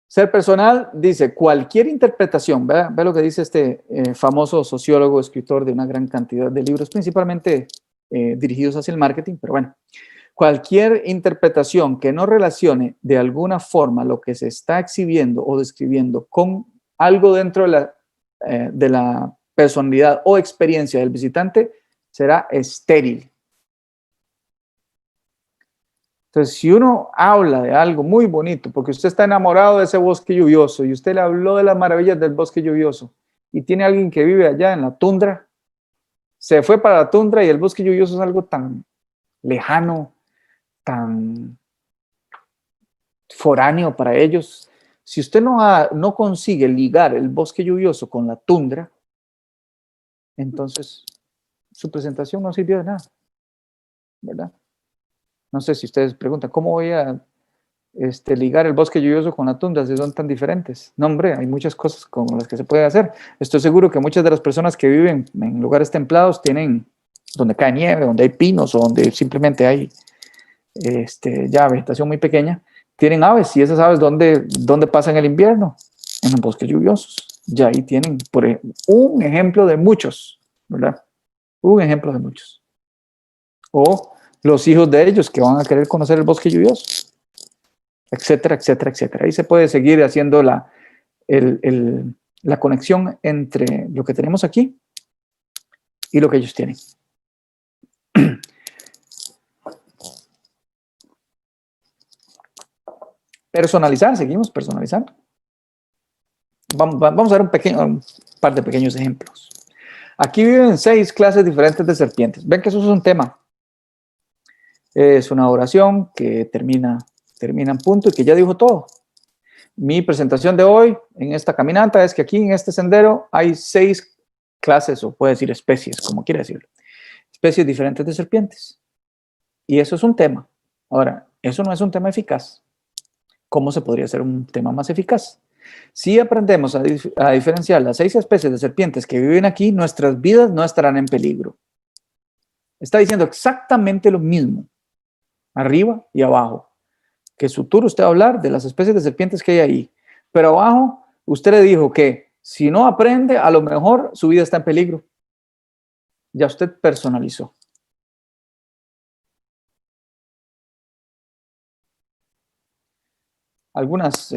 Ser personal dice cualquier interpretación, ¿verdad? Ve lo que dice este famoso sociólogo, escritor de una gran cantidad de libros, principalmente dirigidos hacia el marketing, pero bueno, cualquier interpretación que no relacione de alguna forma lo que se está exhibiendo o describiendo con algo dentro de la personalidad o experiencia del visitante será estéril. Entonces, si uno habla de algo muy bonito, porque usted está enamorado de ese bosque lluvioso y usted le habló de las maravillas del bosque lluvioso y tiene alguien que vive allá en la tundra, se fue para la tundra y el bosque lluvioso es algo tan lejano, tan foráneo para ellos. Si usted no consigue ligar el bosque lluvioso con la tundra, entonces su presentación no sirvió de nada, ¿verdad? No sé si ustedes preguntan, ¿cómo voy a ligar el bosque lluvioso con la tundra si son tan diferentes? No, hombre, hay muchas cosas con las que se puede hacer. Estoy seguro que muchas de las personas que viven en lugares templados tienen donde cae nieve, donde hay pinos o donde simplemente hay ya vegetación muy pequeña, tienen aves y esas aves ¿dónde pasan el invierno? En los bosques lluviosos. Ya ahí tienen un ejemplo de muchos, ¿verdad? Un ejemplo de muchos. O los hijos de ellos que van a querer conocer el bosque lluvioso, etcétera, etcétera, etcétera. Ahí se puede seguir haciendo la conexión entre lo que tenemos aquí y lo que ellos tienen. Personalizar, seguimos personalizando. Vamos a ver un par de pequeños ejemplos. Aquí viven 6 clases diferentes de serpientes. Ven que eso es un tema. Es una oración que termina en punto y que ya dijo todo. Mi presentación de hoy en esta caminata es que aquí en este sendero hay 6 clases, o puede decir especies, como quiera decirlo. Especies diferentes de serpientes. Y eso es un tema. Ahora, eso no es un tema eficaz. ¿Cómo se podría hacer un tema más eficaz? Si aprendemos a diferenciar las 6 especies de serpientes que viven aquí, nuestras vidas no estarán en peligro. Está diciendo exactamente lo mismo, arriba y abajo. Que su tour usted va a hablar de las especies de serpientes que hay ahí. Pero abajo, usted le dijo que si no aprende, a lo mejor su vida está en peligro. Ya usted personalizó. Algunos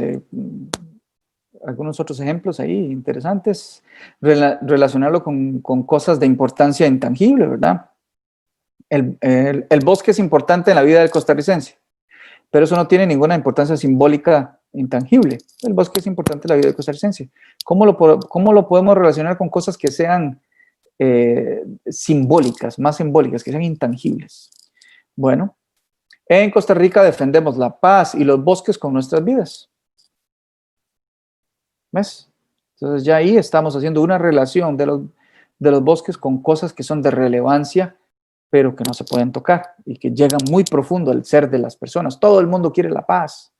otros ejemplos ahí interesantes. Relacionarlo con cosas de importancia intangible, ¿verdad? El bosque es importante en la vida del costarricense, pero eso no tiene ninguna importancia simbólica intangible. El bosque es importante en la vida del costarricense. ¿Cómo lo podemos relacionar con cosas que sean simbólicas, más simbólicas, que sean intangibles? Bueno, en Costa Rica defendemos la paz y los bosques con nuestras vidas. ¿Ves? Entonces ya ahí estamos haciendo una relación de los bosques con cosas que son de relevancia, pero que no se pueden tocar y que llegan muy profundo al ser de las personas. Todo el mundo quiere la paz.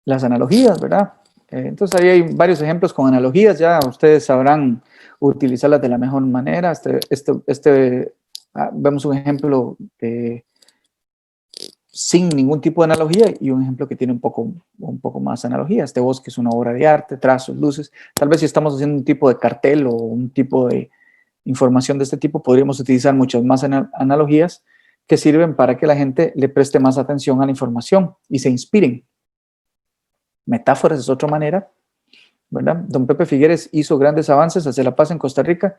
Las analogías, ¿verdad? Entonces ahí hay varios ejemplos con analogías, ya ustedes sabrán utilizarlas de la mejor manera. Vemos un ejemplo sin ningún tipo de analogía y un ejemplo que tiene un poco más analogía. Este bosque es una obra de arte, trazos, luces. Tal vez si estamos haciendo un tipo de cartel o un tipo de información de este tipo, podríamos utilizar muchas más analogías que sirven para que la gente le preste más atención a la información y se inspiren. Metáforas es otra manera, ¿verdad? Don Pepe Figueres hizo grandes avances hacia la paz en Costa Rica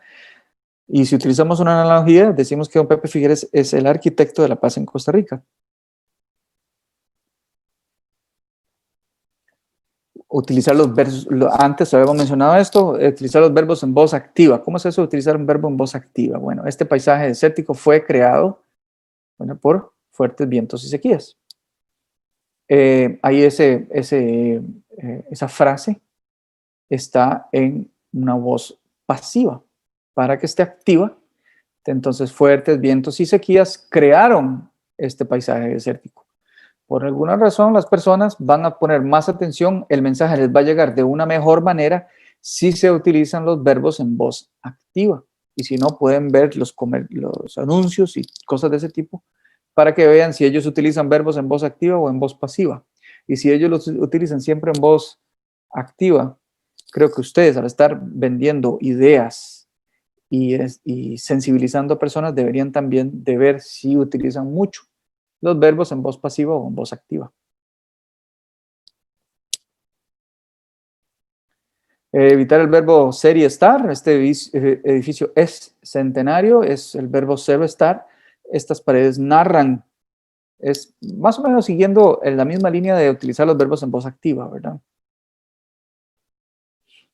y si utilizamos una analogía, decimos que don Pepe Figueres es el arquitecto de la paz en Costa Rica. Utilizar los verbos, antes habíamos mencionado esto, utilizar los verbos en voz activa. ¿Cómo es eso de utilizar un verbo en voz activa? Bueno, este paisaje desértico fue creado, bueno, por fuertes vientos y sequías. Ahí esa frase está en una voz pasiva. Para que esté activa, entonces fuertes vientos y sequías crearon este paisaje desértico. Por alguna razón, las personas van a poner más atención, el mensaje les va a llegar de una mejor manera si se utilizan los verbos en voz activa. Y si no, pueden ver los anuncios y cosas de ese tipo para que vean si ellos utilizan verbos en voz activa o en voz pasiva. Y si ellos los utilizan siempre en voz activa, creo que ustedes, al estar vendiendo ideas y sensibilizando a personas, deberían también de ver si utilizan mucho los verbos en voz pasiva o en voz activa. Evitar el verbo ser y estar. Este edificio es centenario, es el verbo ser o estar. Estas paredes narran, es más o menos siguiendo en la misma línea de utilizar los verbos en voz activa, ¿verdad?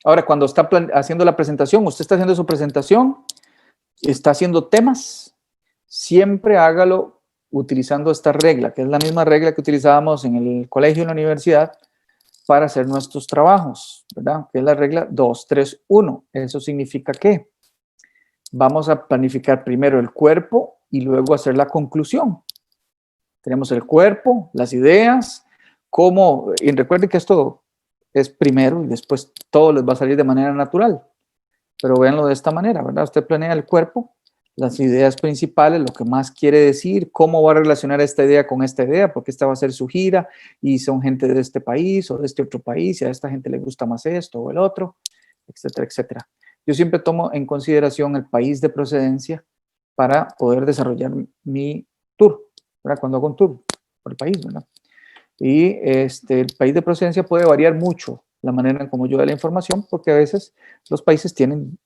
Ahora, cuando está haciendo la presentación, usted está haciendo su presentación, está haciendo temas, siempre hágalo utilizando esta regla, que es la misma regla que utilizábamos en el colegio y en la universidad para hacer nuestros trabajos, ¿verdad? Que es la regla 2-3-1. Eso significa que vamos a planificar primero el cuerpo y luego hacer la conclusión. Tenemos el cuerpo, las ideas, cómo, y recuerden que esto es primero y después todo les va a salir de manera natural. Pero véanlo de esta manera, ¿verdad? Usted planea el cuerpo, las ideas principales, lo que más quiere decir, cómo va a relacionar esta idea con esta idea, porque esta va a ser su gira y son gente de este país o de este otro país y a esta gente le gusta más esto o el otro, etcétera, etcétera. Yo siempre tomo en consideración el país de procedencia para poder desarrollar mi tour, ¿verdad? Cuando hago un tour por el país, ¿verdad? Y el país de procedencia puede variar mucho la manera en cómo yo doy la información, porque a veces los países tienen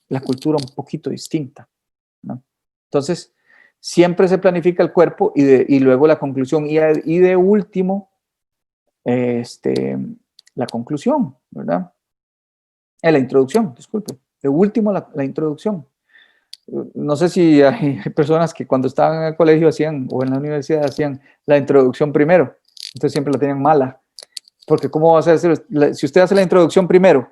la cultura un poquito distinta, ¿no? Entonces, siempre se planifica el cuerpo y luego la conclusión. Y de último, la conclusión, ¿verdad? La introducción, disculpe. De último, la introducción. No sé si hay personas que cuando estaban en el colegio hacían, o en la universidad hacían la introducción primero. Entonces siempre la tenían mala. Porque ¿cómo va a ser? Si usted hace la introducción primero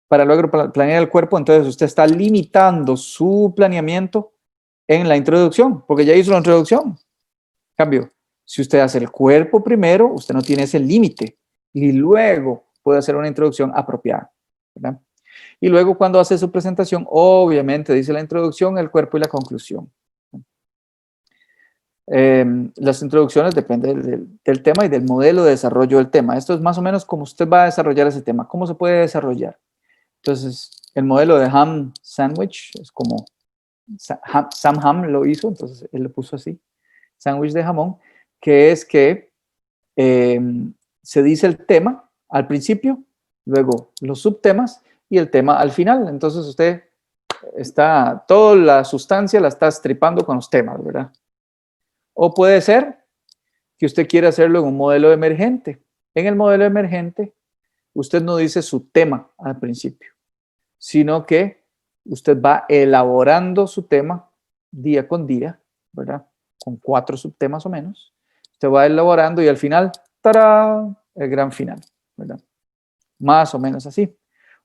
para luego planear el cuerpo, entonces usted está limitando su planeamiento en la introducción, porque ya hizo la introducción. En cambio, Si usted hace el cuerpo primero, usted no tiene ese límite y luego puede hacer una introducción apropiada, ¿verdad? Y luego cuando hace su presentación, obviamente dice la introducción, el cuerpo y la conclusión. Las introducciones dependen del tema y del modelo de desarrollo del tema. Esto es más o menos cómo usted va a desarrollar ese tema, cómo se puede desarrollar. Entonces, el modelo de ham sandwich es como Sam Ham lo hizo, entonces él lo puso así, sándwich de jamón, que es que se dice el tema al principio, luego los subtemas y el tema al final. Entonces usted está, toda la sustancia la está estripando con los temas, ¿verdad? O puede ser que usted quiera hacerlo en un modelo emergente. En el modelo emergente, usted no dice su tema al principio, sino que usted va elaborando su tema día con día, ¿verdad? Con 4 subtemas o menos. Usted va elaborando y al final, ¡tarán!, el gran final, ¿verdad? Más o menos así.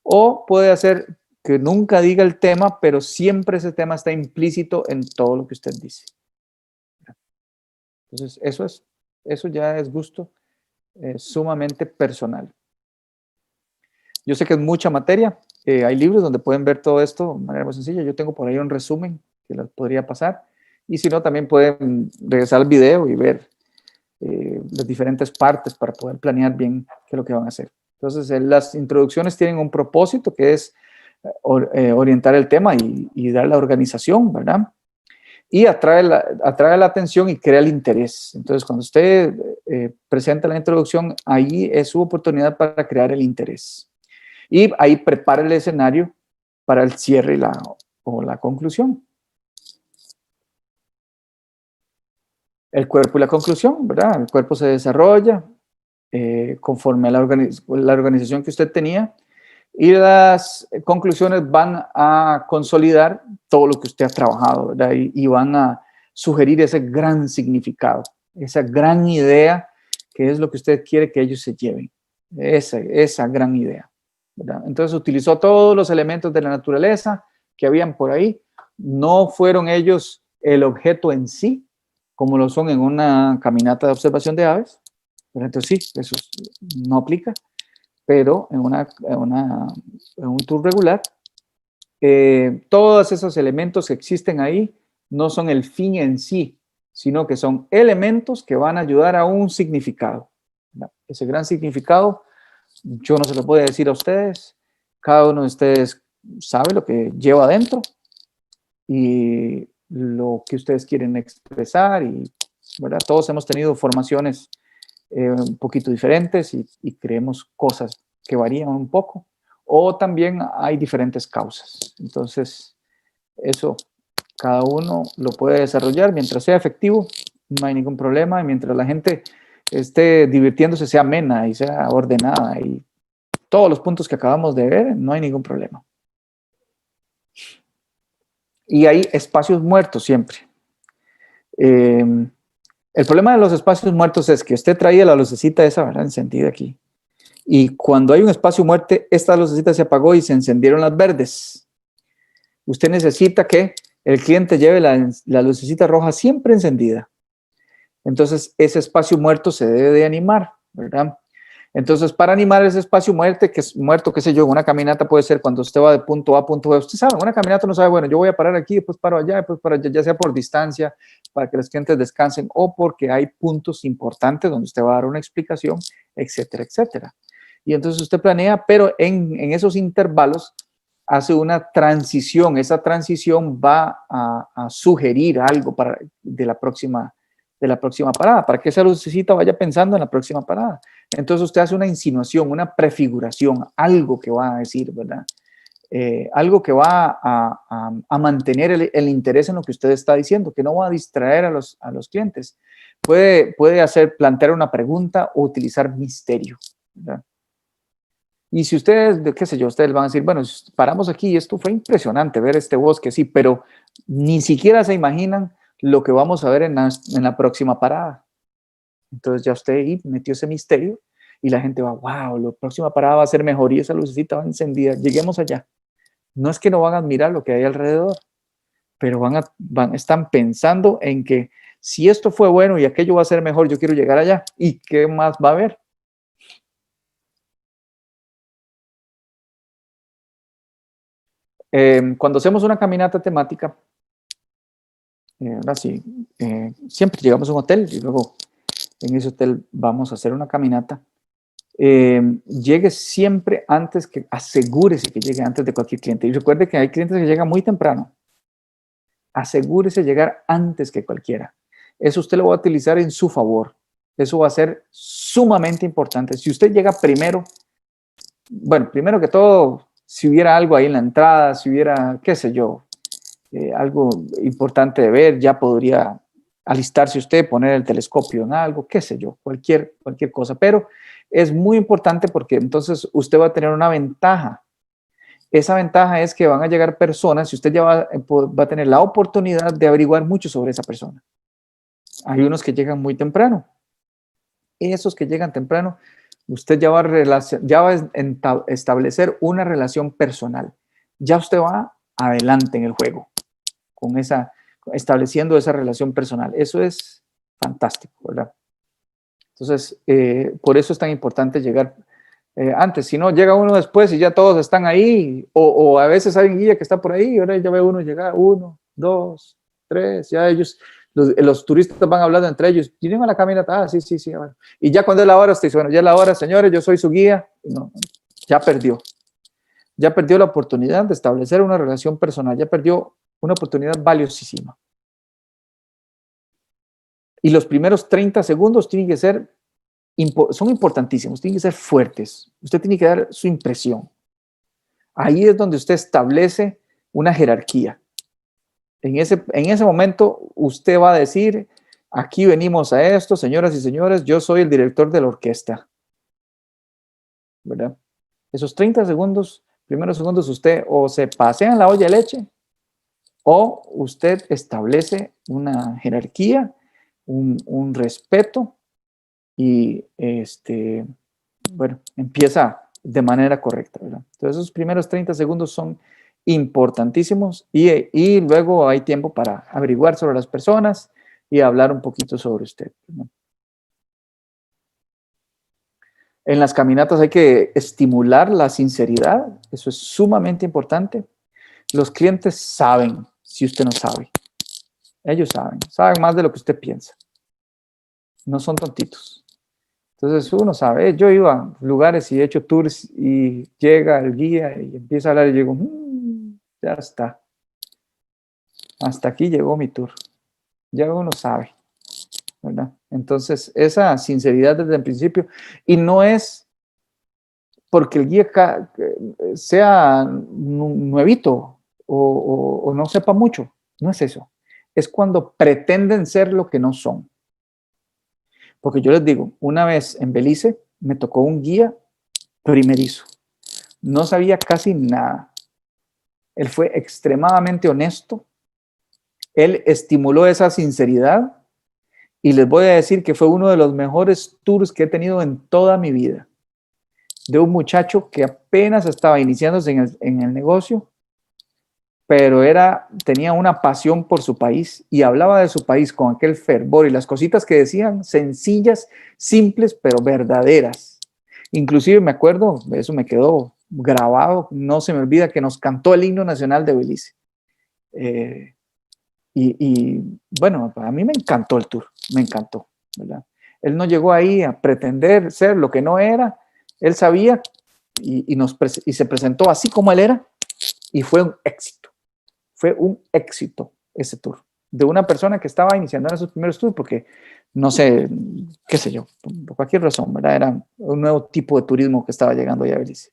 O puede hacer que nunca diga el tema, pero siempre ese tema está implícito en todo lo que usted dice. Entonces, eso ya es gusto sumamente personal. Yo sé que es mucha materia. Hay libros donde pueden ver todo esto de manera muy sencilla. Yo tengo por ahí un resumen que les podría pasar. Y si no, también pueden regresar al video y ver las diferentes partes para poder planear bien qué es lo que van a hacer. Entonces, las introducciones tienen un propósito que es orientar el tema y dar la organización, ¿verdad? Y atrae la atención y crea el interés. Entonces, cuando usted presenta la introducción, ahí es su oportunidad para crear el interés. Y ahí prepara el escenario para el cierre o la conclusión. El cuerpo y la conclusión, ¿verdad? El cuerpo se desarrolla conforme a la organización que usted tenía y las conclusiones van a consolidar todo lo que usted ha trabajado, ¿verdad? Y van a sugerir ese gran significado, esa gran idea que es lo que usted quiere que ellos se lleven, esa gran idea, ¿verdad? Entonces utilizó todos los elementos de la naturaleza que habían por ahí, no fueron ellos el objeto en sí, como lo son en una caminata de observación de aves, pero entonces sí, eso no aplica, pero en un tour regular, todos esos elementos que existen ahí no son el fin en sí, sino que son elementos que van a ayudar a un significado, ¿verdad? Ese gran significado, yo no se lo puedo decir a ustedes, cada uno de ustedes sabe lo que lleva adentro y lo que ustedes quieren expresar, y ¿verdad? Todos hemos tenido formaciones un poquito diferentes y creemos cosas que varían un poco, o también hay diferentes causas. Entonces, eso cada uno lo puede desarrollar mientras sea efectivo, no hay ningún problema, y mientras la gente esté divirtiéndose, sea amena y sea ordenada, y todos los puntos que acabamos de ver, no hay ningún problema. Y hay espacios muertos siempre. El problema de los espacios muertos es que usted traía la lucecita esa, ¿verdad?, encendida aquí. Y cuando hay un espacio muerto, esta lucecita se apagó y se encendieron las verdes. Usted necesita que el cliente lleve la lucecita roja siempre encendida. Entonces, ese espacio muerto se debe de animar, ¿verdad? Entonces, para animar ese espacio muerto, qué sé yo, en una caminata puede ser cuando usted va de punto A a punto B. Usted sabe, en una caminata uno sabe, bueno, yo voy a parar aquí, después paro allá, después paro allá, ya sea por distancia, para que los clientes descansen, o porque hay puntos importantes donde usted va a dar una explicación, etcétera, etcétera. Y entonces usted planea, pero en esos intervalos hace una transición. Esa transición va a sugerir algo de la próxima parada, para que esa lucecita vaya pensando en la próxima parada. Entonces usted hace una insinuación, una prefiguración, algo que va a decir, ¿verdad? Algo que va a mantener el interés en lo que usted está diciendo, que no va a distraer a los clientes. Puede plantear una pregunta o utilizar misterio, ¿verdad? Y si ustedes, qué sé yo, ustedes van a decir, bueno, paramos aquí y esto fue impresionante ver este bosque, sí, pero ni siquiera se imaginan lo que vamos a ver en la próxima parada. Entonces ya usted ahí metió ese misterio y la gente va, wow, la próxima parada va a ser mejor y esa lucecita va encendida, lleguemos allá. No es que no van a admirar lo que hay alrededor, pero están pensando en que Si esto fue bueno y aquello va a ser mejor, yo quiero llegar allá. ¿Y qué más va a haber? Cuando hacemos una caminata temática, ahora sí, siempre llegamos a un hotel y luego en ese hotel vamos a hacer una caminata. Llegue siempre antes que, asegúrese que llegue antes de cualquier cliente. Y recuerde que hay clientes que llegan muy temprano. Asegúrese de llegar antes que cualquiera. Eso usted lo va a utilizar en su favor. Eso va a ser sumamente importante. Si usted llega primero, bueno, primero que todo, si hubiera algo ahí en la entrada, si hubiera, qué sé yo, algo importante de ver, ya podría alistarse usted, poner el telescopio en algo, qué sé yo, cualquier cosa. Pero es muy importante porque entonces usted va a tener una ventaja. Esa ventaja es que van a llegar personas y usted ya va a tener la oportunidad de averiguar mucho sobre esa persona. Hay unos que llegan muy temprano. Esos que llegan temprano, usted ya va a establecer una relación personal. Ya usted va adelante en el juego, estableciendo esa relación personal. Eso es fantástico, ¿verdad? Entonces, por eso es tan importante llegar antes. Si no, llega uno después y ya todos están ahí, o a veces hay un guía que está por ahí y ahora ya ve uno llegar, 1, 2, 3, ya ellos, los turistas van hablando entre ellos, ¿tienen a la caminata? Ah, sí, sí, sí. Bueno. Y ya cuando es la hora, usted dice, bueno, ya es la hora, señores, yo soy su guía. No, ya perdió. Ya perdió la oportunidad de establecer una relación personal, ya perdió una oportunidad valiosísima. Y los primeros 30 segundos tienen que ser, son importantísimos, tienen que ser fuertes. Usted tiene que dar su impresión. Ahí es donde usted establece una jerarquía. En ese momento usted va a decir, aquí venimos a esto, señoras y señores, yo soy el director de la orquesta. ¿Verdad? Esos 30 segundos, primeros segundos, usted o se pasea en la olla de leche o usted establece una jerarquía, un respeto y bueno, empieza de manera correcta, ¿verdad? Entonces esos primeros 30 segundos son importantísimos y luego hay tiempo para averiguar sobre las personas y hablar un poquito sobre usted, ¿no? En las caminatas hay que estimular la sinceridad, eso es sumamente importante. Los clientes saben si usted no sabe. Ellos saben más de lo que usted piensa. No son tontitos. Entonces uno sabe, yo iba a lugares y he hecho tours y llega el guía y empieza a hablar y yo digo, ya está. Hasta aquí llegó mi tour. Ya uno sabe, ¿verdad? Entonces esa sinceridad desde el principio, y no es porque el guía sea nuevito o no sepa mucho, no es eso. Es cuando pretenden ser lo que no son. Porque yo les digo, una vez en Belice me tocó un guía primerizo. No sabía casi nada. Él fue extremadamente honesto. Él estimuló esa sinceridad y les voy a decir que fue uno de los mejores tours que he tenido en toda mi vida. De un muchacho que apenas estaba iniciándose en el negocio, pero tenía una pasión por su país y hablaba de su país con aquel fervor y las cositas que decían, sencillas, simples, pero verdaderas. Inclusive me acuerdo, eso me quedó grabado, no se me olvida que nos cantó el himno nacional de Belice. Bueno, a mí me encantó el tour, me encantó, ¿verdad? Él no llegó ahí a pretender ser lo que no era, él sabía y se presentó así como él era y fue un éxito. Fue un éxito ese tour de una persona que estaba iniciando en esos primeros tours porque, no sé, qué sé yo, por cualquier razón, ¿verdad? Era un nuevo tipo de turismo que estaba llegando ya a Belice.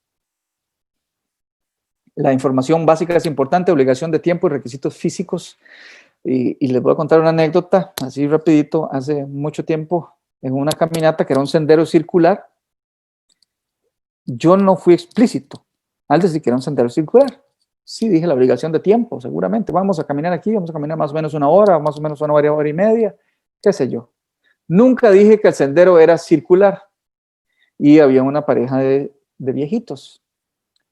La información básica es importante, obligación de tiempo y requisitos físicos. Y les voy a contar una anécdota, así rapidito. Hace mucho tiempo, en una caminata que era un sendero circular, yo no fui explícito al decir que era un sendero circular. Sí, dije la obligación de tiempo, seguramente. Vamos a caminar aquí, vamos a caminar más o menos una hora, más o menos una hora y media, qué sé yo. Nunca dije que el sendero era circular y había una pareja de viejitos.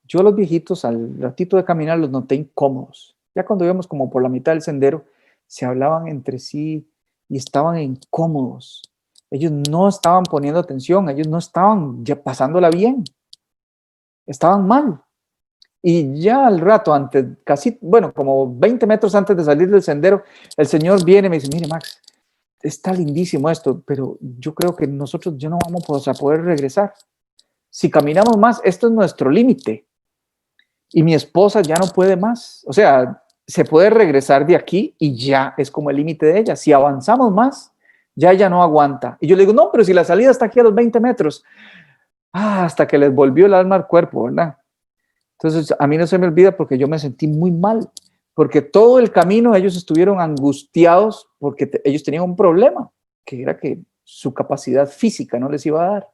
Yo a los viejitos, al ratito de caminar, los noté incómodos. Ya cuando íbamos como por la mitad del sendero, se hablaban entre sí y estaban incómodos. Ellos no estaban poniendo atención, ellos no estaban ya pasándola bien, estaban mal. Y ya al rato, antes, casi, bueno, como 20 metros antes de salir del sendero, el Señor viene y me dice, mire Max, está lindísimo esto, pero yo creo que nosotros ya no vamos a poder regresar. Si caminamos más, esto es nuestro límite. Y mi esposa ya no puede más. O sea, se puede regresar de aquí y ya es como el límite de ella. Si avanzamos más, ya ella no aguanta. Y yo le digo, no, pero si la salida está aquí a los 20 metros. Hasta que les volvió el alma al cuerpo, ¿verdad? Entonces, a mí no se me olvida porque yo me sentí muy mal, porque todo el camino ellos estuvieron angustiados porque ellos tenían un problema, que era que su capacidad física no les iba a dar.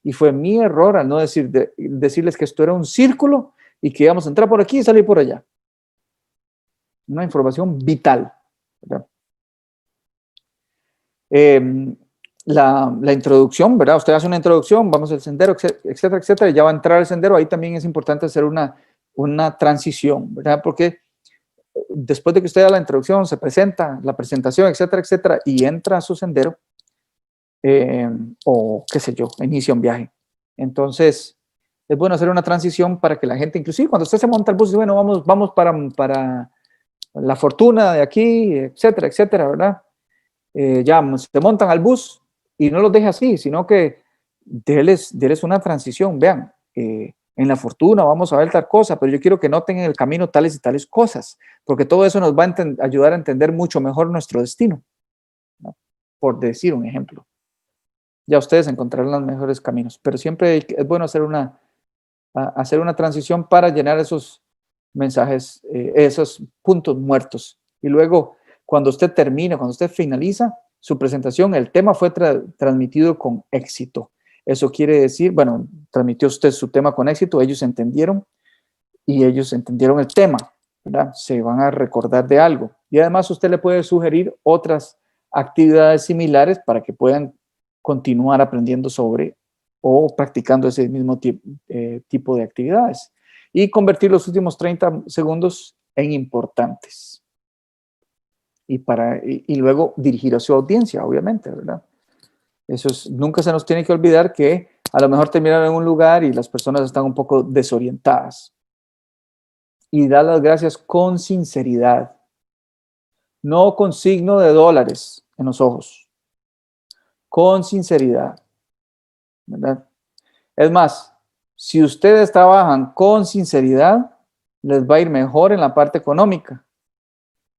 Y fue mi error al no decirles que esto era un círculo y que íbamos a entrar por aquí y salir por allá. Una información vital, ¿verdad? La introducción, ¿verdad? Usted hace una introducción, vamos al sendero, etcétera, etcétera, y ya va a entrar al sendero. Ahí también es importante hacer una transición, ¿verdad? Porque después de que usted da la introducción, se presenta, la presentación, etcétera, etcétera, y entra a su sendero, o qué sé yo, inicia un viaje. Entonces, es bueno hacer una transición para que la gente, inclusive cuando usted se monta al bus, dice, bueno, vamos para La Fortuna de aquí, etcétera, etcétera, ¿verdad? Ya se montan al bus y no los deje así, sino que déles una transición. Vean, en La Fortuna vamos a ver tal cosa, pero yo quiero que noten en el camino tales y tales cosas, porque todo eso nos va a ayudar a entender mucho mejor nuestro destino, ¿no? Por decir un ejemplo. Ya ustedes encontrarán los mejores caminos, pero siempre es bueno hacer una transición para llenar esos mensajes, esos puntos muertos. Y luego, cuando usted termina, cuando usted finaliza su presentación, el tema fue transmitido con éxito. Eso quiere decir, bueno, transmitió usted su tema con éxito, ellos entendieron y ellos entendieron el tema, ¿verdad? Se van a recordar de algo. Y además usted le puede sugerir otras actividades similares para que puedan continuar aprendiendo sobre o practicando ese mismo tipo de actividades y convertir los últimos 30 segundos en importantes. Y luego dirigir a su audiencia, obviamente, ¿verdad? Nunca se nos tiene que olvidar que a lo mejor terminaron en un lugar y las personas están un poco desorientadas. Y dar las gracias con sinceridad, no con signo de dólares en los ojos, con sinceridad, ¿verdad? Es más, si ustedes trabajan con sinceridad, les va a ir mejor en la parte económica.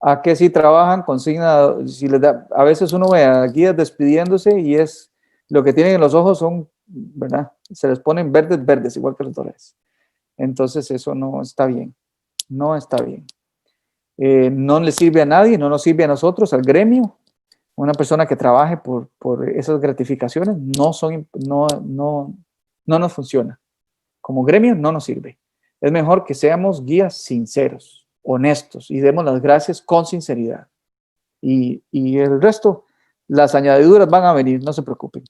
A que si trabajan con signo, a veces uno ve a guías despidiéndose y lo que tienen en los ojos son, ¿verdad? Se les ponen verdes, igual que los dólares. Entonces eso no está bien, no está bien. No le sirve a nadie, no nos sirve a nosotros, al gremio. Una persona que trabaje por esas gratificaciones no nos funciona. Como gremio no nos sirve. Es mejor que seamos guías sinceros, honestos y demos las gracias con sinceridad. Y el resto, las añadiduras van a venir, no se preocupen.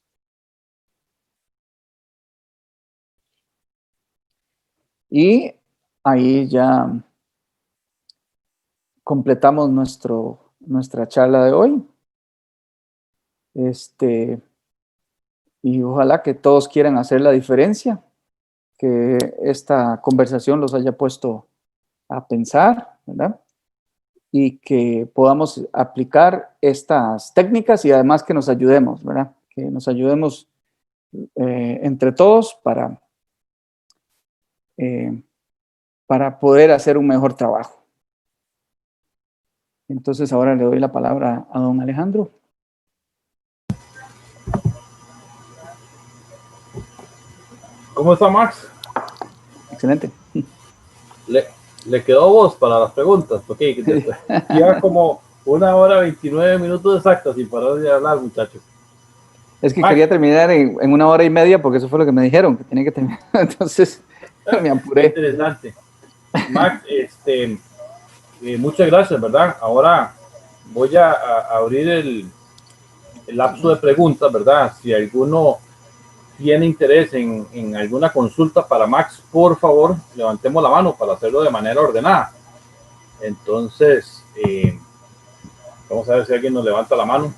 Y ahí ya completamos nuestra charla de hoy. Y ojalá que todos quieran hacer la diferencia, que esta conversación los haya puesto a pensar, ¿verdad? Y que podamos aplicar estas técnicas y además que nos ayudemos, ¿verdad? Que nos ayudemos entre todos para poder hacer un mejor trabajo. Entonces ahora le doy la palabra a don Alejandro. ¿Cómo está, Max? Excelente. Le quedó voz para las preguntas, porque ya como 1 hora 29 minutos exactos sin parar de hablar, muchachos. Es que quería terminar en 1 hora y media porque eso fue lo que me dijeron, que tenía que terminar. Entonces me apuré. Qué interesante. Max, muchas gracias, ¿verdad? Ahora voy a abrir el lapso de preguntas, ¿verdad? Si alguno tiene interés en alguna consulta para Max, por favor, levantemos la mano para hacerlo de manera ordenada. Entonces, vamos a ver si alguien nos levanta la mano.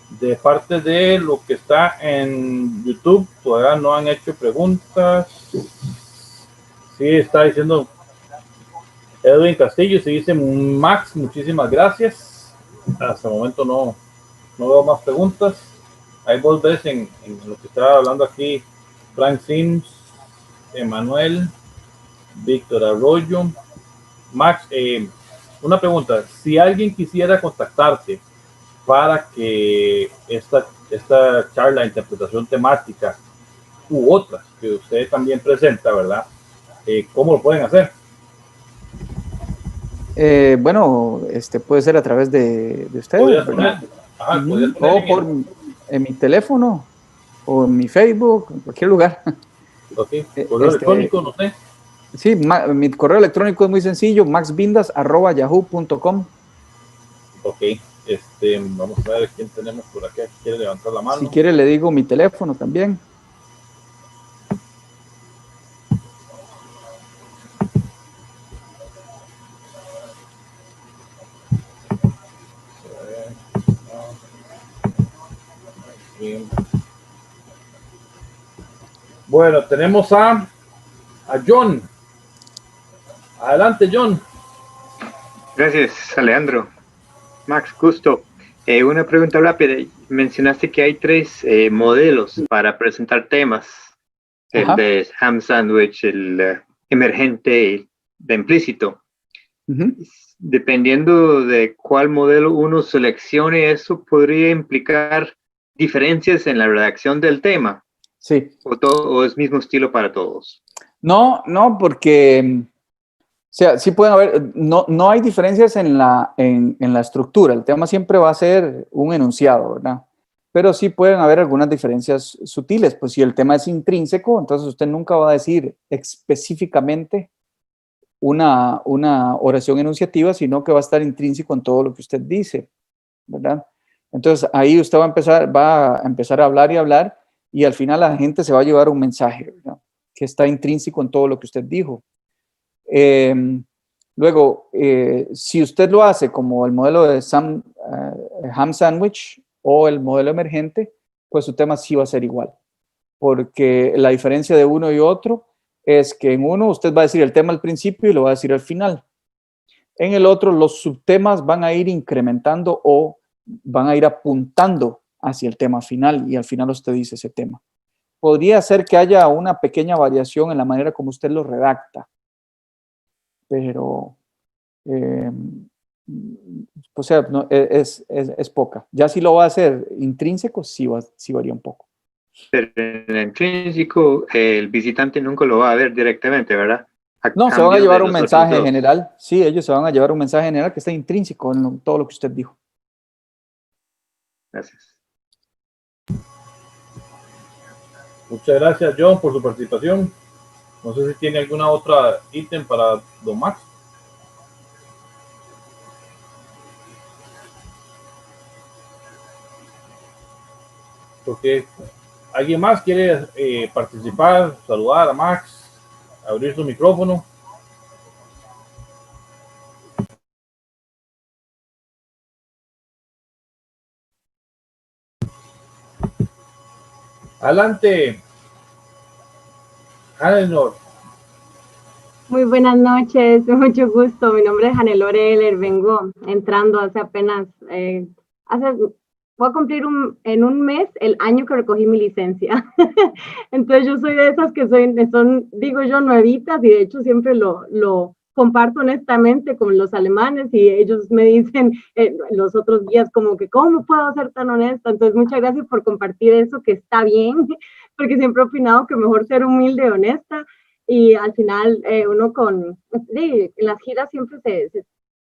De parte de lo que está en YouTube, todavía no han hecho preguntas. Sí, está diciendo Edwin Castillo, se dice Max, muchísimas gracias. Hasta el momento no veo más preguntas. Ahí vos ves en lo que estaba hablando aquí, Frank Sims, Emanuel, Víctor Arroyo. Max, una pregunta, si alguien quisiera contactarte para que esta charla de interpretación temática u otras que usted también presenta, ¿verdad? ¿Cómo lo pueden hacer? Bueno, puede ser a través de ustedes, ¿verdad? Ajá, O por en mi teléfono, o en mi Facebook, en cualquier lugar. Okay. Correo electrónico, no sé. Sí, mi correo electrónico es muy sencillo, maxvindas@yahoo.com. Ok, vamos a ver quién tenemos por acá. ¿Quiere levantar la mano? Si quiere le digo mi teléfono también. Bueno, tenemos a John. Adelante, John. Gracias, Alejandro. Max, gusto. Una pregunta rápida. Mencionaste que hay 3 modelos para presentar temas. El de ham sandwich, el emergente y de implícito. Dependiendo de cuál modelo uno seleccione, eso podría implicar diferencias en la redacción del tema. Sí. ¿O es mismo estilo para todos? No, porque, o sea, sí pueden haber, no hay diferencias en la estructura. El tema siempre va a ser un enunciado, ¿verdad? Pero sí pueden haber algunas diferencias sutiles. Pues si el tema es intrínseco, entonces usted nunca va a decir específicamente una oración enunciativa, sino que va a estar intrínseco en todo lo que usted dice, ¿verdad? Entonces ahí usted va a empezar a hablar y hablar, y al final la gente se va a llevar un mensaje, ¿verdad?, que está intrínseco en todo lo que usted dijo. Luego, si usted lo hace como el modelo de ham sandwich o el modelo emergente, pues su tema sí va a ser igual, porque la diferencia de uno y otro es que en uno usted va a decir el tema al principio y lo va a decir al final. En el otro, los subtemas van a ir incrementando o van a ir apuntando hacia el tema final, y al final usted dice ese tema. Podría ser que haya una pequeña variación en la manera como usted lo redacta, pero o sea, no, es poca. Ya si lo va a hacer intrínseco, sí varía un poco. Pero en el intrínseco, el visitante nunca lo va a ver directamente, ¿verdad? No, se van a llevar un mensaje general. Sí, ellos se van a llevar un mensaje general que está intrínseco en todo lo que usted dijo. Gracias. Muchas gracias, John, por su participación. No sé si tiene alguna otra ítem para don Max. Porque alguien más quiere participar, saludar a Max, abrir su micrófono. Adelante, Hanelor. Muy buenas noches, mucho gusto. Mi nombre es Hanelor Eller, vengo entrando hace apenas, voy a cumplir en un mes el año que recogí mi licencia. Entonces yo soy de esas que digo yo, nuevitas, y de hecho siempre lo comparto honestamente con los alemanes, y ellos me dicen, los otros guías, como que, ¿cómo puedo ser tan honesta? Entonces muchas gracias por compartir eso, que está bien, porque siempre he opinado que mejor ser humilde y honesta. Y al final uno en las giras siempre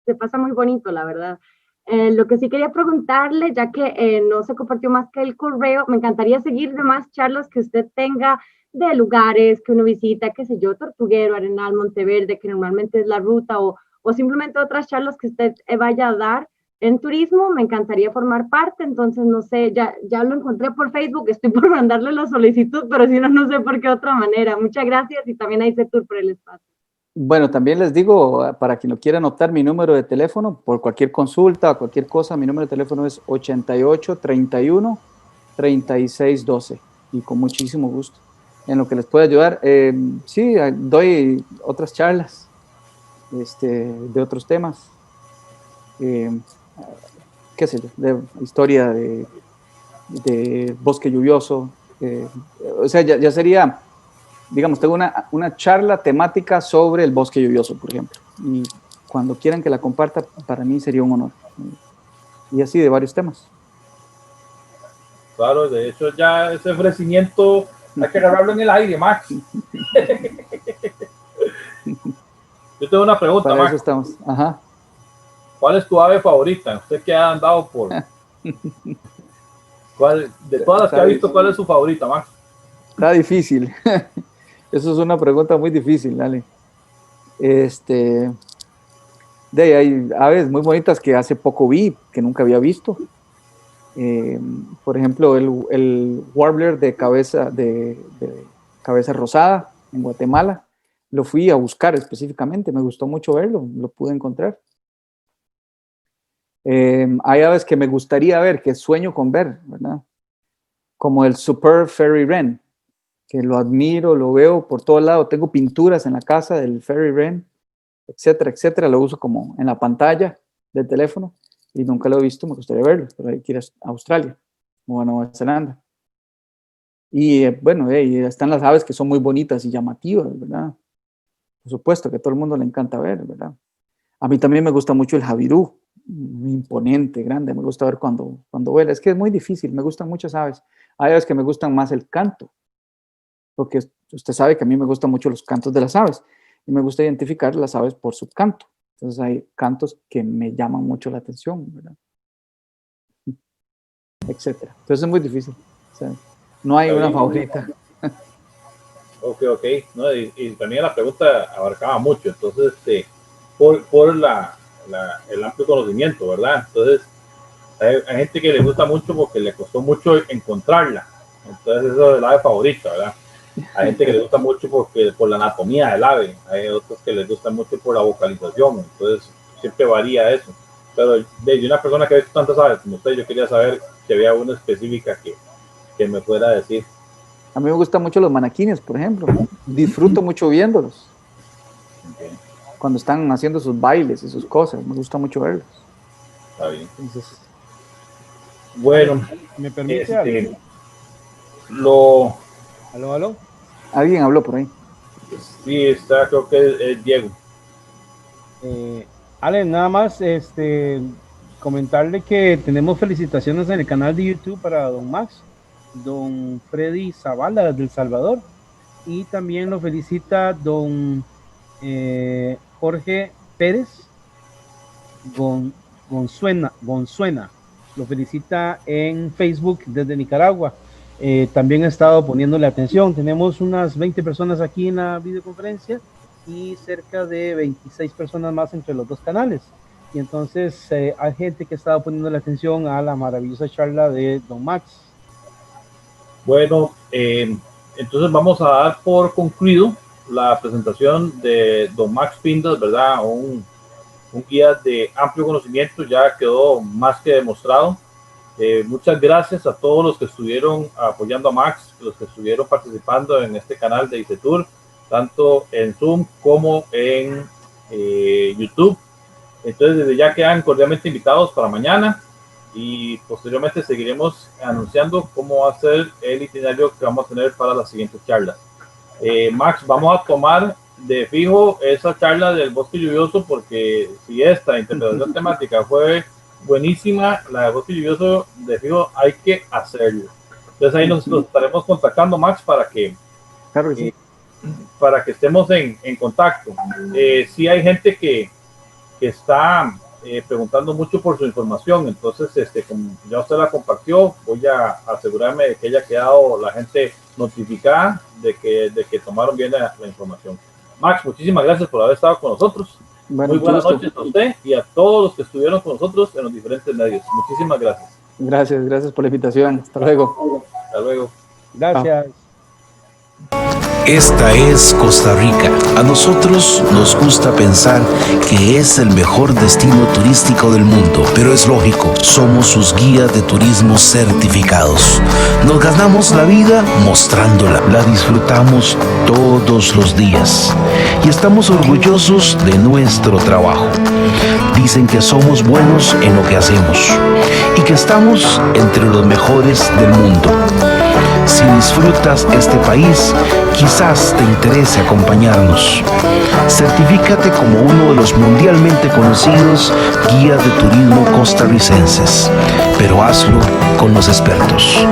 se pasa muy bonito, la verdad. Lo que sí quería preguntarle, ya que no se compartió más que el correo, me encantaría seguir de más charlas que usted tenga de lugares que uno visita, qué sé yo, Tortuguero, Arenal, Monteverde, que normalmente es la ruta, o simplemente otras charlas que usted vaya a dar en turismo. Me encantaría formar parte. Entonces no sé, ya lo encontré por Facebook, estoy por mandarle la solicitud, pero si no sé por qué otra manera. Muchas gracias, y también a ICETUR por el espacio. Bueno, también les digo, para quien lo quiera anotar, mi número de teléfono, por cualquier consulta o cualquier cosa, mi número de teléfono es 8831-3612 y con muchísimo gusto en lo que les pueda ayudar. Sí, doy otras charlas de otros temas, qué sé yo, de historia de bosque lluvioso. O sea, ya sería, digamos, tengo una charla temática sobre el bosque lluvioso, por ejemplo. Y cuando quieran que la comparta, para mí sería un honor. Y así de varios temas. Claro, de hecho ya ese ofrecimiento hay que agarrarlo en el aire, Max. Yo tengo una pregunta, Para Max. eso estamos. Ajá. ¿Cuál es tu ave favorita? Usted que ha andado por... de todas las que ha visto, ¿cuál es su favorita, Max? Está difícil. Eso es una pregunta muy difícil, dale. Hay aves muy bonitas que hace poco vi, que nunca había visto. Por ejemplo, el warbler de cabeza rosada en Guatemala. Lo fui a buscar específicamente, me gustó mucho verlo, lo pude encontrar. Hay aves que me gustaría ver, que sueño con ver, ¿verdad? Como el Superb Fairy Wren, que lo admiro, lo veo por todo lado. Tengo pinturas en la casa del Fairy Wren, etcétera, etcétera. Lo uso como en la pantalla del teléfono y nunca lo he visto, me gustaría verlo, pero hay que ir a Australia o a Nueva Zelanda. Y bueno, y están las aves que son muy bonitas y llamativas, ¿verdad? Por supuesto que a todo el mundo le encanta ver, ¿verdad? A mí también me gusta mucho el javirú, imponente, grande, me gusta ver cuando vuela. Es que es muy difícil, me gustan muchas aves. Hay aves que me gustan más el canto, porque usted sabe que a mí me gustan mucho los cantos de las aves y me gusta identificar las aves por su canto. Entonces hay cantos que me llaman mucho la atención, ¿verdad? Etcétera. Entonces es muy difícil. O sea, no hay una favorita. Ok. No, y también la pregunta abarcaba mucho, entonces, por el amplio conocimiento, ¿verdad? Entonces, hay gente que le gusta mucho porque le costó mucho encontrarla. Entonces, eso es el ave favorita, ¿verdad? Hay gente que le gusta mucho por la anatomía del ave. Hay otros que les gusta mucho por la vocalización. Entonces, siempre varía eso. Pero de una persona que ha visto tantas aves como usted, yo quería saber si había una específica que me fuera a decir. A mí me gustan mucho los manaquines, por ejemplo. Disfruto mucho viéndolos. Okay. Cuando están haciendo sus bailes y sus cosas, me gusta mucho verlos. Está bien. Entonces, bueno, ¿me permite ¿Aló? Alguien habló por ahí. Sí, está, creo que es Diego. Ale, nada más comentarle que tenemos felicitaciones en el canal de YouTube para don Max, don Freddy Zavala del Salvador, y también lo felicita don Jorge Pérez Gonzuena, lo felicita en Facebook desde Nicaragua. También he estado poniéndole atención. Tenemos unas 20 personas aquí en la videoconferencia y cerca de 26 personas más entre los dos canales. Y entonces hay gente que ha estado poniéndole atención a la maravillosa charla de don Max. Bueno, entonces vamos a dar por concluido la presentación de don Max Pindas, ¿verdad? Un guía de amplio conocimiento, ya quedó más que demostrado. Muchas gracias a todos los que estuvieron apoyando a Max, los que estuvieron participando en este canal de ICETUR, tanto en Zoom como en YouTube. Entonces, desde ya quedan cordialmente invitados para mañana y posteriormente seguiremos anunciando cómo va a ser el itinerario que vamos a tener para las siguientes charlas. Max, vamos a tomar de fijo esa charla del bosque lluvioso, porque si esta interpretación temática fue buenísima, la de bosque lluvioso de fijo hay que hacerlo. Entonces ahí nos estaremos contactando, Max, para que estemos en contacto. Sí hay gente que está preguntando mucho por su información, entonces como ya usted la compartió, voy a asegurarme de que haya quedado la gente notificada de que tomaron bien la información. Max, muchísimas gracias por haber estado con nosotros. Bueno, muy buenas noches a usted y a todos los que estuvieron con nosotros en los diferentes medios. Muchísimas gracias. Gracias por la invitación. Hasta luego. Hasta luego. Gracias. Chao. Esta es Costa Rica. A nosotros nos gusta pensar que es el mejor destino turístico del mundo, pero es lógico, somos sus guías de turismo certificados. Nos ganamos la vida mostrándola, la disfrutamos todos los días y estamos orgullosos de nuestro trabajo. Dicen que somos buenos en lo que hacemos y que estamos entre los mejores del mundo. Si disfrutas este país, quizás te interese acompañarnos. Certifícate como uno de los mundialmente conocidos guías de turismo costarricenses, pero hazlo con los expertos.